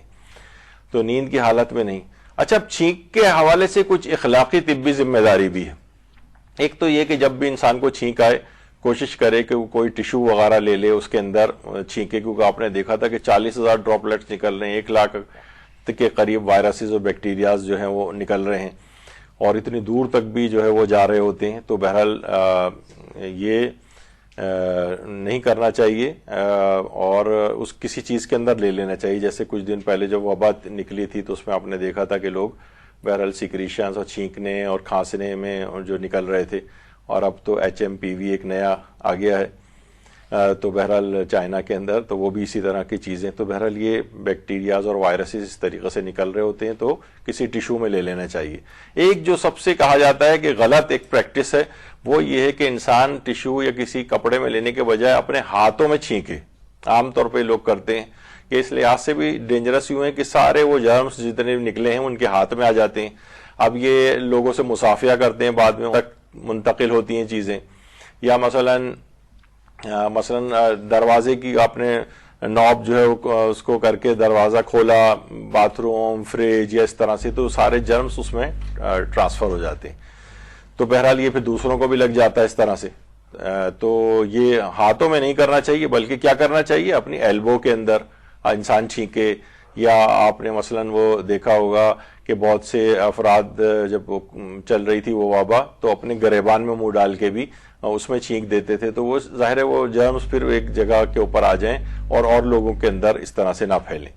Speaker 1: تو نیند کی حالت میں نہیں. اچھا، اب چھینک کے حوالے سے کچھ اخلاقی طبی ذمہ داری بھی ہے. ایک تو یہ کہ جب بھی انسان کو چھینک آئے کوشش کرے کہ وہ کوئی ٹیشو وغیرہ لے لے، اس کے اندر چھینکے، کیونکہ آپ نے دیکھا تھا کہ 40,000 ڈراپلیٹس نکل رہے ہیں، 1 لاکھ کے قریب وائرسز اور بیکٹیریاز جو ہیں وہ نکل رہے ہیں، اور اتنی دور تک بھی جو ہے وہ جا رہے ہوتے ہیں. تو بہرحال یہ نہیں کرنا چاہیے، اور کسی چیز کے اندر لے لینا چاہیے. جیسے کچھ دن پہلے جب وبا نکلی تھی تو اس میں آپ نے دیکھا تھا کہ لوگ بہرحال سیکریشنز اور چھینکنے اور کھانسنے میں جو نکل رہے تھے، اور اب تو HMPV ایک نیا آ گیا ہے تو بہرحال چائنا کے اندر، تو وہ بھی اسی طرح کی چیزیں. تو بہرحال یہ بیکٹیریاز اور وائرسز اس طریقے سے نکل رہے ہوتے ہیں تو کسی ٹیشو میں لے لینا چاہیے. ایک جو سب سے کہا جاتا ہے کہ غلط ایک پریکٹس ہے وہ یہ ہے کہ انسان ٹیشو یا کسی کپڑے میں لینے کے بجائے اپنے ہاتھوں میں چھینکے. عام طور پہ لوگ کرتے ہیں کہ اس لحاظ سے بھی ڈینجرس یوں ہے کہ سارے وہ جرمز جتنے نکلے ہیں ان کے ہاتھ میں آ جاتے ہیں. اب یہ لوگوں سے مصافحہ کرتے ہیں، بعد میں منتقل ہوتی ہیں چیزیں. یا مثلا دروازے کی آپ نے نوب جو ہے اس کو کر کے دروازہ کھولا، باتھ روم، فریج یا اس طرح سے، تو سارے جرمز اس میں ٹرانسفر ہو جاتے ہیں. تو بہرحال یہ پھر دوسروں کو بھی لگ جاتا ہے اس طرح سے. تو یہ ہاتھوں میں نہیں کرنا چاہیے، بلکہ کیا کرنا چاہیے، اپنی ایلبو کے اندر انسان چھینکے. یا آپ نے مثلا وہ دیکھا ہوگا کہ بہت سے افراد جب چل رہی تھی وہ وبا تو اپنے گریبان میں منہ ڈال کے بھی اس میں چھینک دیتے تھے. تو وہ ظاہر ہے وہ جرمز پھر ایک جگہ کے اوپر آ جائیں اور لوگوں کے اندر اس طرح سے نہ پھیلیں.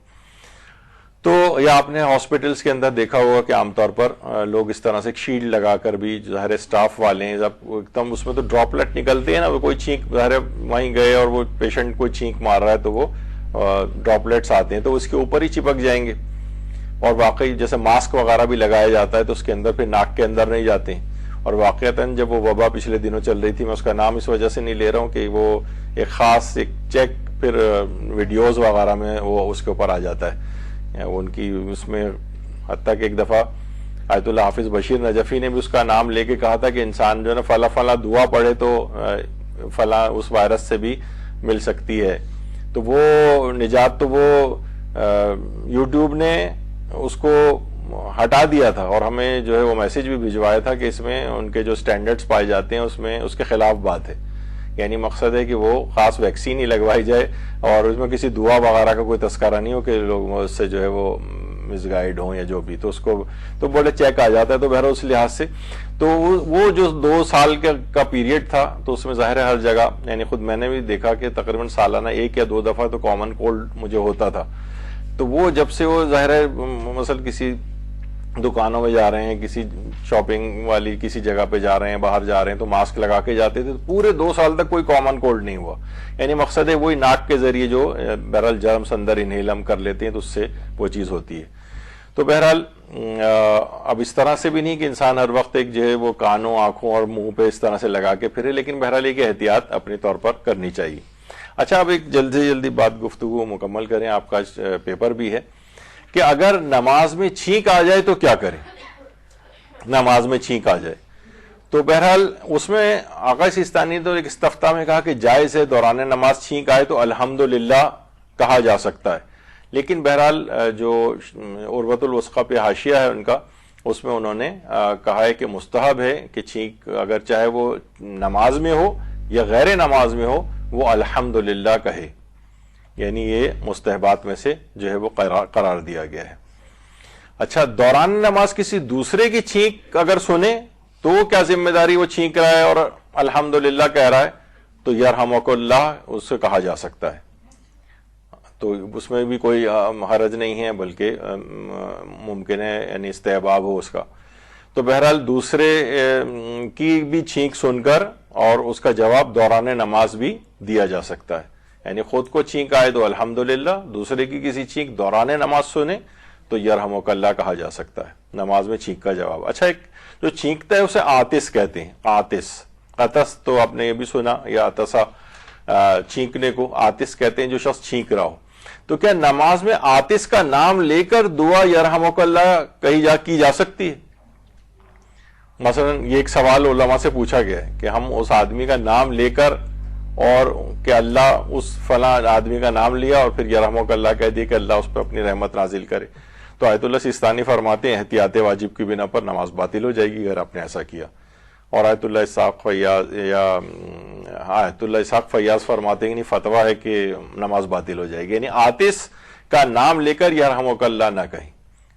Speaker 1: تو یا آپ نے ہاسپٹلس کے اندر دیکھا ہوگا کہ عام طور پر لوگ اس طرح سے ایک شیلڈ لگا کر بھی، ظاہر اسٹاف والے ہیں، جب ایک دم اس میں تو ڈراپلیٹ نکلتے ہیں نا، وہ کوئی چھینک، ظاہر وہیں گئے اور وہ پیشنٹ کوئی چھینک مار رہا ہے تو وہ ڈراپلیٹس آتے ہیں تو اس کے اوپر ہی چپک جائیں گے. اور واقعی جیسے ماسک وغیرہ بھی لگایا جاتا ہے تو اس کے اندر پھر ناک کے اندر نہیں جاتے ہیں. اور واقعتاً جب وہ وبا پچھلے دنوں چل رہی تھی، میں اس کا نام اس وجہ سے نہیں لے رہا ہوں کہ وہ ایک خاص ایک چیک پھر ویڈیوز وغیرہ میں وہ اس کے اوپر آ جاتا ہے ان کی، اس میں حتیٰ کہ ایک دفعہ آیت اللہ حافظ بشیر نجفی نے بھی اس کا نام لے کے کہا تھا کہ انسان جو ہے نا فلاں فلاں دعا پڑھے تو فلاں اس وائرس سے بھی مل سکتی ہے. تو وہ نجات تو وہ یوٹیوب نے اس کو ہٹا دیا تھا اور ہمیں جو ہے وہ میسج بھی بھجوایا تھا کہ اس میں ان کے جو سٹینڈرڈز پائے جاتے ہیں اس میں اس کے خلاف بات ہے. یعنی مقصد ہے کہ وہ خاص ویکسین ہی لگوائی جائے اور اس میں کسی دعا وغیرہ کا کوئی تذکرہ نہیں ہو کہ لوگ اس سے جو ہے وہ مس گائیڈ ہوں یا جو بھی, تو اس کو تو بولے چیک آ جاتا ہے. تو بہرحال اس لحاظ سے تو وہ جو 2 سال کا پیریڈ تھا تو اس میں ظاہر ہے ہر جگہ, یعنی خود میں نے بھی دیکھا کہ تقریباً سالانہ 1 یا 2 دفعہ تو کامن کولڈ مجھے ہوتا تھا. تو وہ جب سے وہ ظاہر ہے مثلا کسی دکانوں میں جا رہے ہیں, کسی شاپنگ والی کسی جگہ پہ جا رہے ہیں, باہر جا رہے ہیں تو ماسک لگا کے جاتے تھے, تو پورے 2 سال تک کوئی کامن کولڈ نہیں ہوا. یعنی مقصد ہے وہی ناک کے ذریعے جو بہرحال جرمس اندر انہیل ہم کر لیتے ہیں تو اس سے وہ چیز ہوتی ہے. تو بہرحال اب اس طرح سے بھی نہیں کہ انسان ہر وقت ایک جو ہے وہ کانوں, آنکھوں اور منہ پہ اس طرح سے لگا کے پھرے, لیکن بہرحال ایک احتیاط اپنے طور پر کرنی چاہیے. اچھا, اب ایک جلدی بات گفتگو مکمل کریں, آپ کا پیپر بھی ہے کہ اگر نماز میں چھینک آ جائے تو کیا کریں. نماز میں چھینک آ جائے تو بہرحال اس میں آقا سیستانی تو ایک استفتاء میں کہا کہ جائز ہے, دوران نماز چھینک آئے تو الحمدللہ کہا جا سکتا ہے. لیکن بہرحال جو عروۃ الوثقی پہ حاشیہ ہے ان کا, اس میں انہوں نے کہا ہے کہ مستحب ہے کہ چھینک اگر چاہے وہ نماز میں ہو یا غیر نماز میں ہو وہ الحمدللہ کہے. یعنی یہ مستحبات میں سے جو ہے وہ قرار دیا گیا ہے. اچھا, دوران نماز کسی دوسرے کی چھینک اگر سنے تو کیا ذمہ داری, وہ چھینک رہا ہے اور الحمدللہ کہہ رہا ہے تو یرحمک اللہ اس سے کہا جا سکتا ہے. تو اس میں بھی کوئی حرج نہیں ہے, بلکہ ممکن ہے یعنی استحباب ہو اس کا. تو بہرحال دوسرے کی بھی چھینک سن کر اور اس کا جواب دوران نماز بھی دیا جا سکتا ہے. یعنی خود کو چھینک آئے تو الحمدللہ, دوسرے کی کسی چھینک دوران نماز سنے تو یرحمک اللہ کہا جا سکتا ہے, نماز میں چھینک کا جواب. اچھا, ایک جو چھینکتا ہے اسے آتش کہتے ہیں. آتش, عطس تو آپ نے یہ بھی سنا, یا عطسا چھینکنے کو آتش کہتے ہیں جو شخص چھینک رہا ہو. تو کیا نماز میں آتش کا نام لے کر دعا یرحمک اللہ کی جا سکتی ہے؟ مثلا یہ ایک سوال علماء سے پوچھا گیا ہے کہ ہم اس آدمی کا نام لے کر اور کہ اللہ اس فلاں آدمی کا نام لیا اور پھر یرحمک اللہ کہہ دیا کہ اللہ اس پر اپنی رحمت نازل کرے. تو آیت اللہ سیستانی فرماتے ہیں احتیاط واجب کی بنا پر نماز باطل ہو جائے گی اگر آپ نے ایسا کیا. اور آیت اللہ اسحاق فیاض فرماتے ہیں فتویٰ ہے کہ نماز باطل ہو جائے گی. یعنی آتش کا نام لے کر یرحمک اللہ نہ کہیں,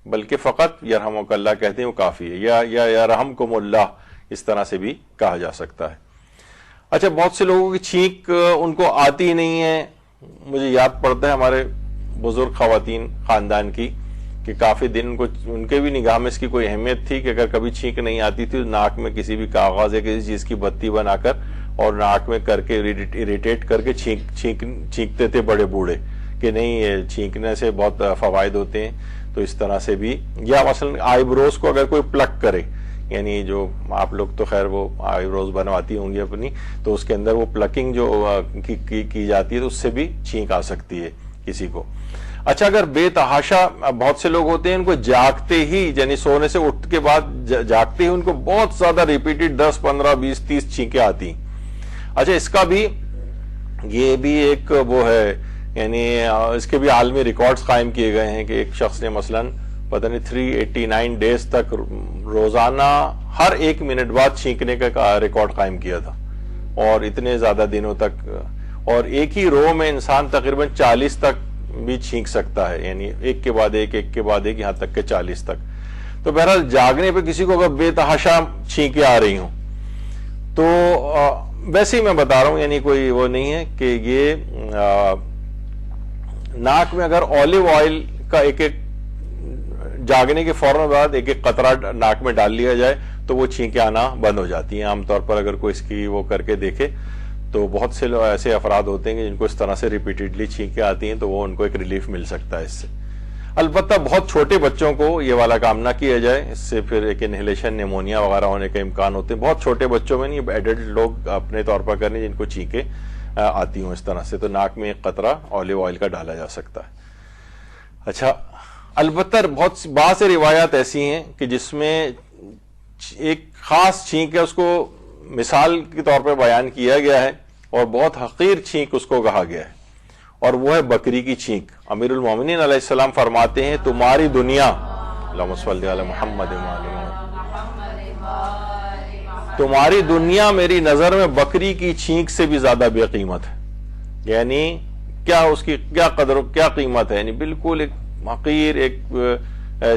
Speaker 1: بلکہ فقط یرحمک اللہ کہتے ہیں وہ کافی ہے, یا یرحمکم اللہ اس طرح سے بھی کہا جا سکتا ہے. اچھا, بہت سے لوگوں کی چھینک ان کو آتی نہیں ہے. مجھے یاد پڑتا ہے ہمارے بزرگ خواتین خاندان کی کہ کافی دن ان کے بھی نگاہ میں اس کی کوئی اہمیت تھی کہ اگر کبھی چھینک نہیں آتی تھی تو ناک میں کسی بھی کاغذ یا کسی چیز کی بتی بنا کر اور ناک میں کر کے اریٹیٹ کر کے چھینکتے تھے بڑے بوڑھے کہ نہیں یہ چھینکنے سے بہت فوائد ہوتے ہیں. تو اس طرح سے بھی, یا مثلا آئی بروز کو اگر کوئی پلک کرے, یعنی جو آپ لوگ تو خیر وہ آئی بروز بنواتی ہوں گی اپنی, تو اس کے اندر وہ پلکنگ جو کی جاتی ہے تو اس سے بھی چھینک آ سکتی ہے کسی کو. اچھا, اگر بے تحاشا بہت سے لوگ ہوتے ہیں ان کو جاگتے ہی یعنی سونے سے اٹھ کے بعد جاگتے ہی ان کو بہت زیادہ ریپیٹڈ 10 15 20 30 چھینکیں آتی. اچھا, اس کا بھی یہ بھی ایک وہ ہے, یعنی اس کے بھی عالمی ریکارڈز قائم کیے گئے ہیں کہ ایک شخص نے مثلا پتہ نہیں 389 ڈیز تک روزانہ ہر 1 منٹ بعد چھینکنے کا ریکارڈ قائم کیا تھا, اور اتنے زیادہ دنوں تک. اور ایک ہی رو میں انسان تقریباً 40 تک بھی چھینک سکتا ہے, یعنی ایک کے بعد ایک یہاں تک کہ 40 تک. تو بہرحال جاگنے پہ کسی کو اگر بے تحاشا چھینکیں آ رہی ہوں تو ویسے ہی میں بتا رہا ہوں, یعنی کوئی وہ نہیں ہے کہ یہ ناک میں اگر اولیو آئل کا ایک جاگنے کے فوراً بعد ایک قطرہ ناک میں ڈال لیا جائے تو وہ چھینکیں آنا بند ہو جاتی ہیں. عام طور پر اگر کوئی اس کی وہ کر کے دیکھے تو بہت سے لوگ ایسے افراد ہوتے ہیں جن کو اس طرح سے ریپیٹڈلی چھینکیں آتی ہیں, تو وہ ان کو ایک ریلیف مل سکتا ہے اس سے. البتہ بہت چھوٹے بچوں کو یہ والا کام نہ کیا جائے, اس سے پھر ایک انہیلیشن نیمونیا وغیرہ ہونے کے امکان ہوتے ہیں. بہت چھوٹے بچوں میں نہیں, ایڈلٹ لوگ اپنے طور پر کریں جن کو چھینکیں آتی ہوں اس طرح سے, تو ناک میں ایک قطرہ اولیو آئل کا ڈالا جا سکتا ہے. اچھا, البتہ بعض سے روایات ایسی ہیں کہ جس میں ایک خاص چھینک ہے اس کو مثال کے طور پر بیان کیا گیا ہے اور بہت حقیر چھینک اس کو کہا گیا ہے, اور وہ ہے بکری کی چھینک۔ امیر المومنین علیہ السلام فرماتے ہیں تمہاری دنیا، اللہم صلی علی محمد تمہاری دنیا میری نظر میں بکری کی چھینک سے بھی زیادہ بے قیمت ہے، یعنی کیا اس کی کیا قدر و کیا قیمت ہے، یعنی بالکل ایک حقیر ایک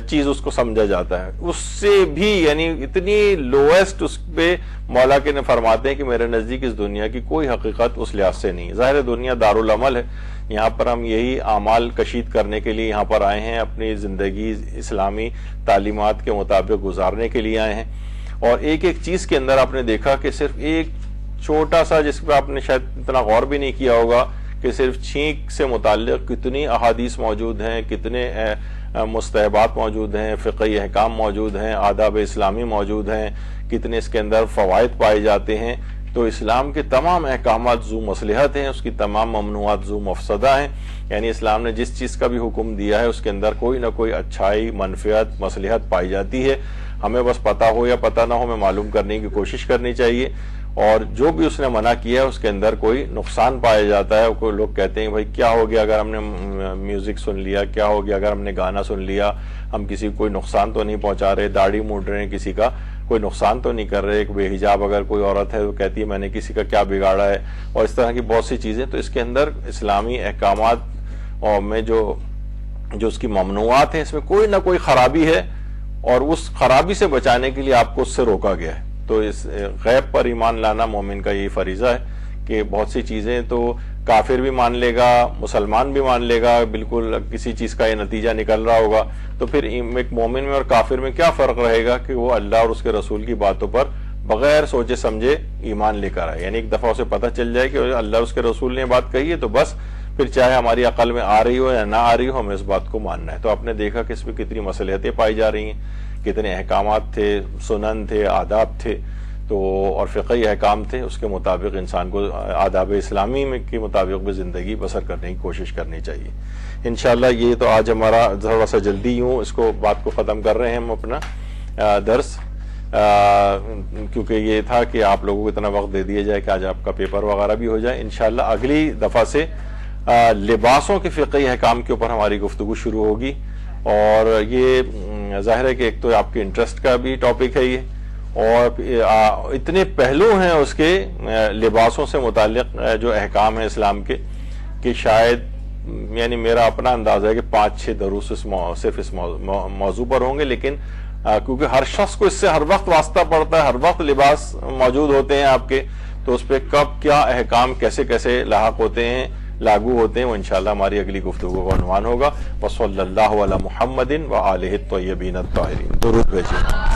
Speaker 1: چیز اس کو سمجھا جاتا ہے، اس سے بھی یعنی اتنی لویسٹ اس پہ مولا کے نے فرماتے ہیں کہ میرے نزدیک اس دنیا کی کوئی حقیقت اس لحاظ سے نہیں ہے۔ ظاہر دنیا دارالعمل ہے، یہاں پر ہم یہی اعمال کشید کرنے کے لیے یہاں پر آئے ہیں، اپنی زندگی اسلامی تعلیمات کے مطابق گزارنے کے لیے آئے ہیں، اور ایک ایک چیز کے اندر آپ نے دیکھا کہ صرف ایک چھوٹا سا، جس پہ آپ نے شاید اتنا غور بھی نہیں کیا ہوگا کہ صرف چھینک سے متعلق کتنی احادیث موجود ہیں، کتنے مستحبات موجود ہیں، فقہی احکام موجود ہیں، آداب اسلامی موجود ہیں، کتنے اس کے اندر فوائد پائے جاتے ہیں۔ تو اسلام کے تمام احکامات ذو مصلحت ہیں، اس کی تمام ممنوعات ذو مفسدہ ہیں، یعنی اسلام نے جس چیز کا بھی حکم دیا ہے اس کے اندر کوئی نہ کوئی اچھائی، منفعت، مصلحت پائی جاتی ہے۔ ہمیں بس پتہ ہو یا پتہ نہ ہو، ہمیں معلوم کرنے کی کوشش کرنی چاہیے، اور جو بھی اس نے منع کیا ہے اس کے اندر کوئی نقصان پایا جاتا ہے۔ کوئی لوگ کہتے ہیں بھائی کیا ہو گیا اگر ہم نے میوزک سن لیا، کیا ہو گیا اگر ہم نے گانا سن لیا، ہم کسی کو کوئی نقصان تو نہیں پہنچا رہے، داڑھی موڑ رہے ہیں کسی کا کوئی نقصان تو نہیں کر رہے، ایک بے حجاب اگر کوئی عورت ہے تو کہتی ہے میں نے کسی کا کیا بگاڑا ہے، اور اس طرح کی بہت سی چیزیں۔ تو اس کے اندر اسلامی احکامات اور میں جو اس کی ممنوعات ہیں، اس میں کوئی نہ کوئی خرابی ہے، اور اس خرابی سے بچانے کے لیے آپ کو اس سے روکا گیا ہے۔ تو اس غیب پر ایمان لانا مومن کا یہی فریضہ ہے کہ بہت سی چیزیں تو کافر بھی مان لے گا، مسلمان بھی مان لے گا، بالکل کسی چیز کا یہ نتیجہ نکل رہا ہوگا، تو پھر ایک مومن میں اور کافر میں کیا فرق رہے گا کہ وہ اللہ اور اس کے رسول کی باتوں پر بغیر سوچے سمجھے ایمان لے کر آئے، یعنی ایک دفعہ اسے پتہ چل جائے کہ اللہ اور اس کے رسول نے بات کہی ہے تو بس پھر چاہے ہماری عقل میں آ رہی ہو یا نہ آ رہی ہو، ہمیں اس بات کو ماننا ہے۔ تو آپ نے دیکھا کہ اس میں کتنی مصلحتیں پائی جا رہی ہیں، کتنے احکامات تھے، سنن تھے، آداب تھے، تو اور فقہی احکام تھے، اس کے مطابق انسان کو آداب اسلامی میں کے مطابق بھی زندگی بسر کرنے کی کوشش کرنی چاہیے۔ انشاءاللہ یہ تو آج ہمارا تھوڑا سا جلدی یوں اس کو بات کو ختم کر رہے ہیں ہم اپنا درس، کیونکہ یہ تھا کہ آپ لوگوں کو اتنا وقت دے دیا جائے کہ آج آپ کا پیپر وغیرہ بھی ہو جائے۔ انشاءاللہ اگلی دفعہ سے لباسوں کے فقہی احکام کے اوپر ہماری گفتگو شروع ہوگی، اور یہ ظاہر ہے کہ ایک تو آپ کے انٹرسٹ کا بھی ٹاپک ہے یہ، اور اتنے پہلو ہیں اس کے لباسوں سے متعلق جو احکام ہیں اسلام کے، کہ شاید یعنی میرا اپنا اندازہ ہے کہ 5-6 دروس صرف اس موضوع پر ہوں گے، لیکن کیونکہ ہر شخص کو اس سے ہر وقت واسطہ پڑتا ہے، ہر وقت لباس موجود ہوتے ہیں آپ کے، تو اس پہ کب کیا احکام کیسے کیسے لاحق ہوتے ہیں، لاگو ہوتے ہیں، وہ انشاءاللہ ہماری اگلی گفتگو کا عنوان ہوگا۔ وصلی اللہ علی محمد وآلہ الطیبین الطاہرین۔ درود بھیجیے۔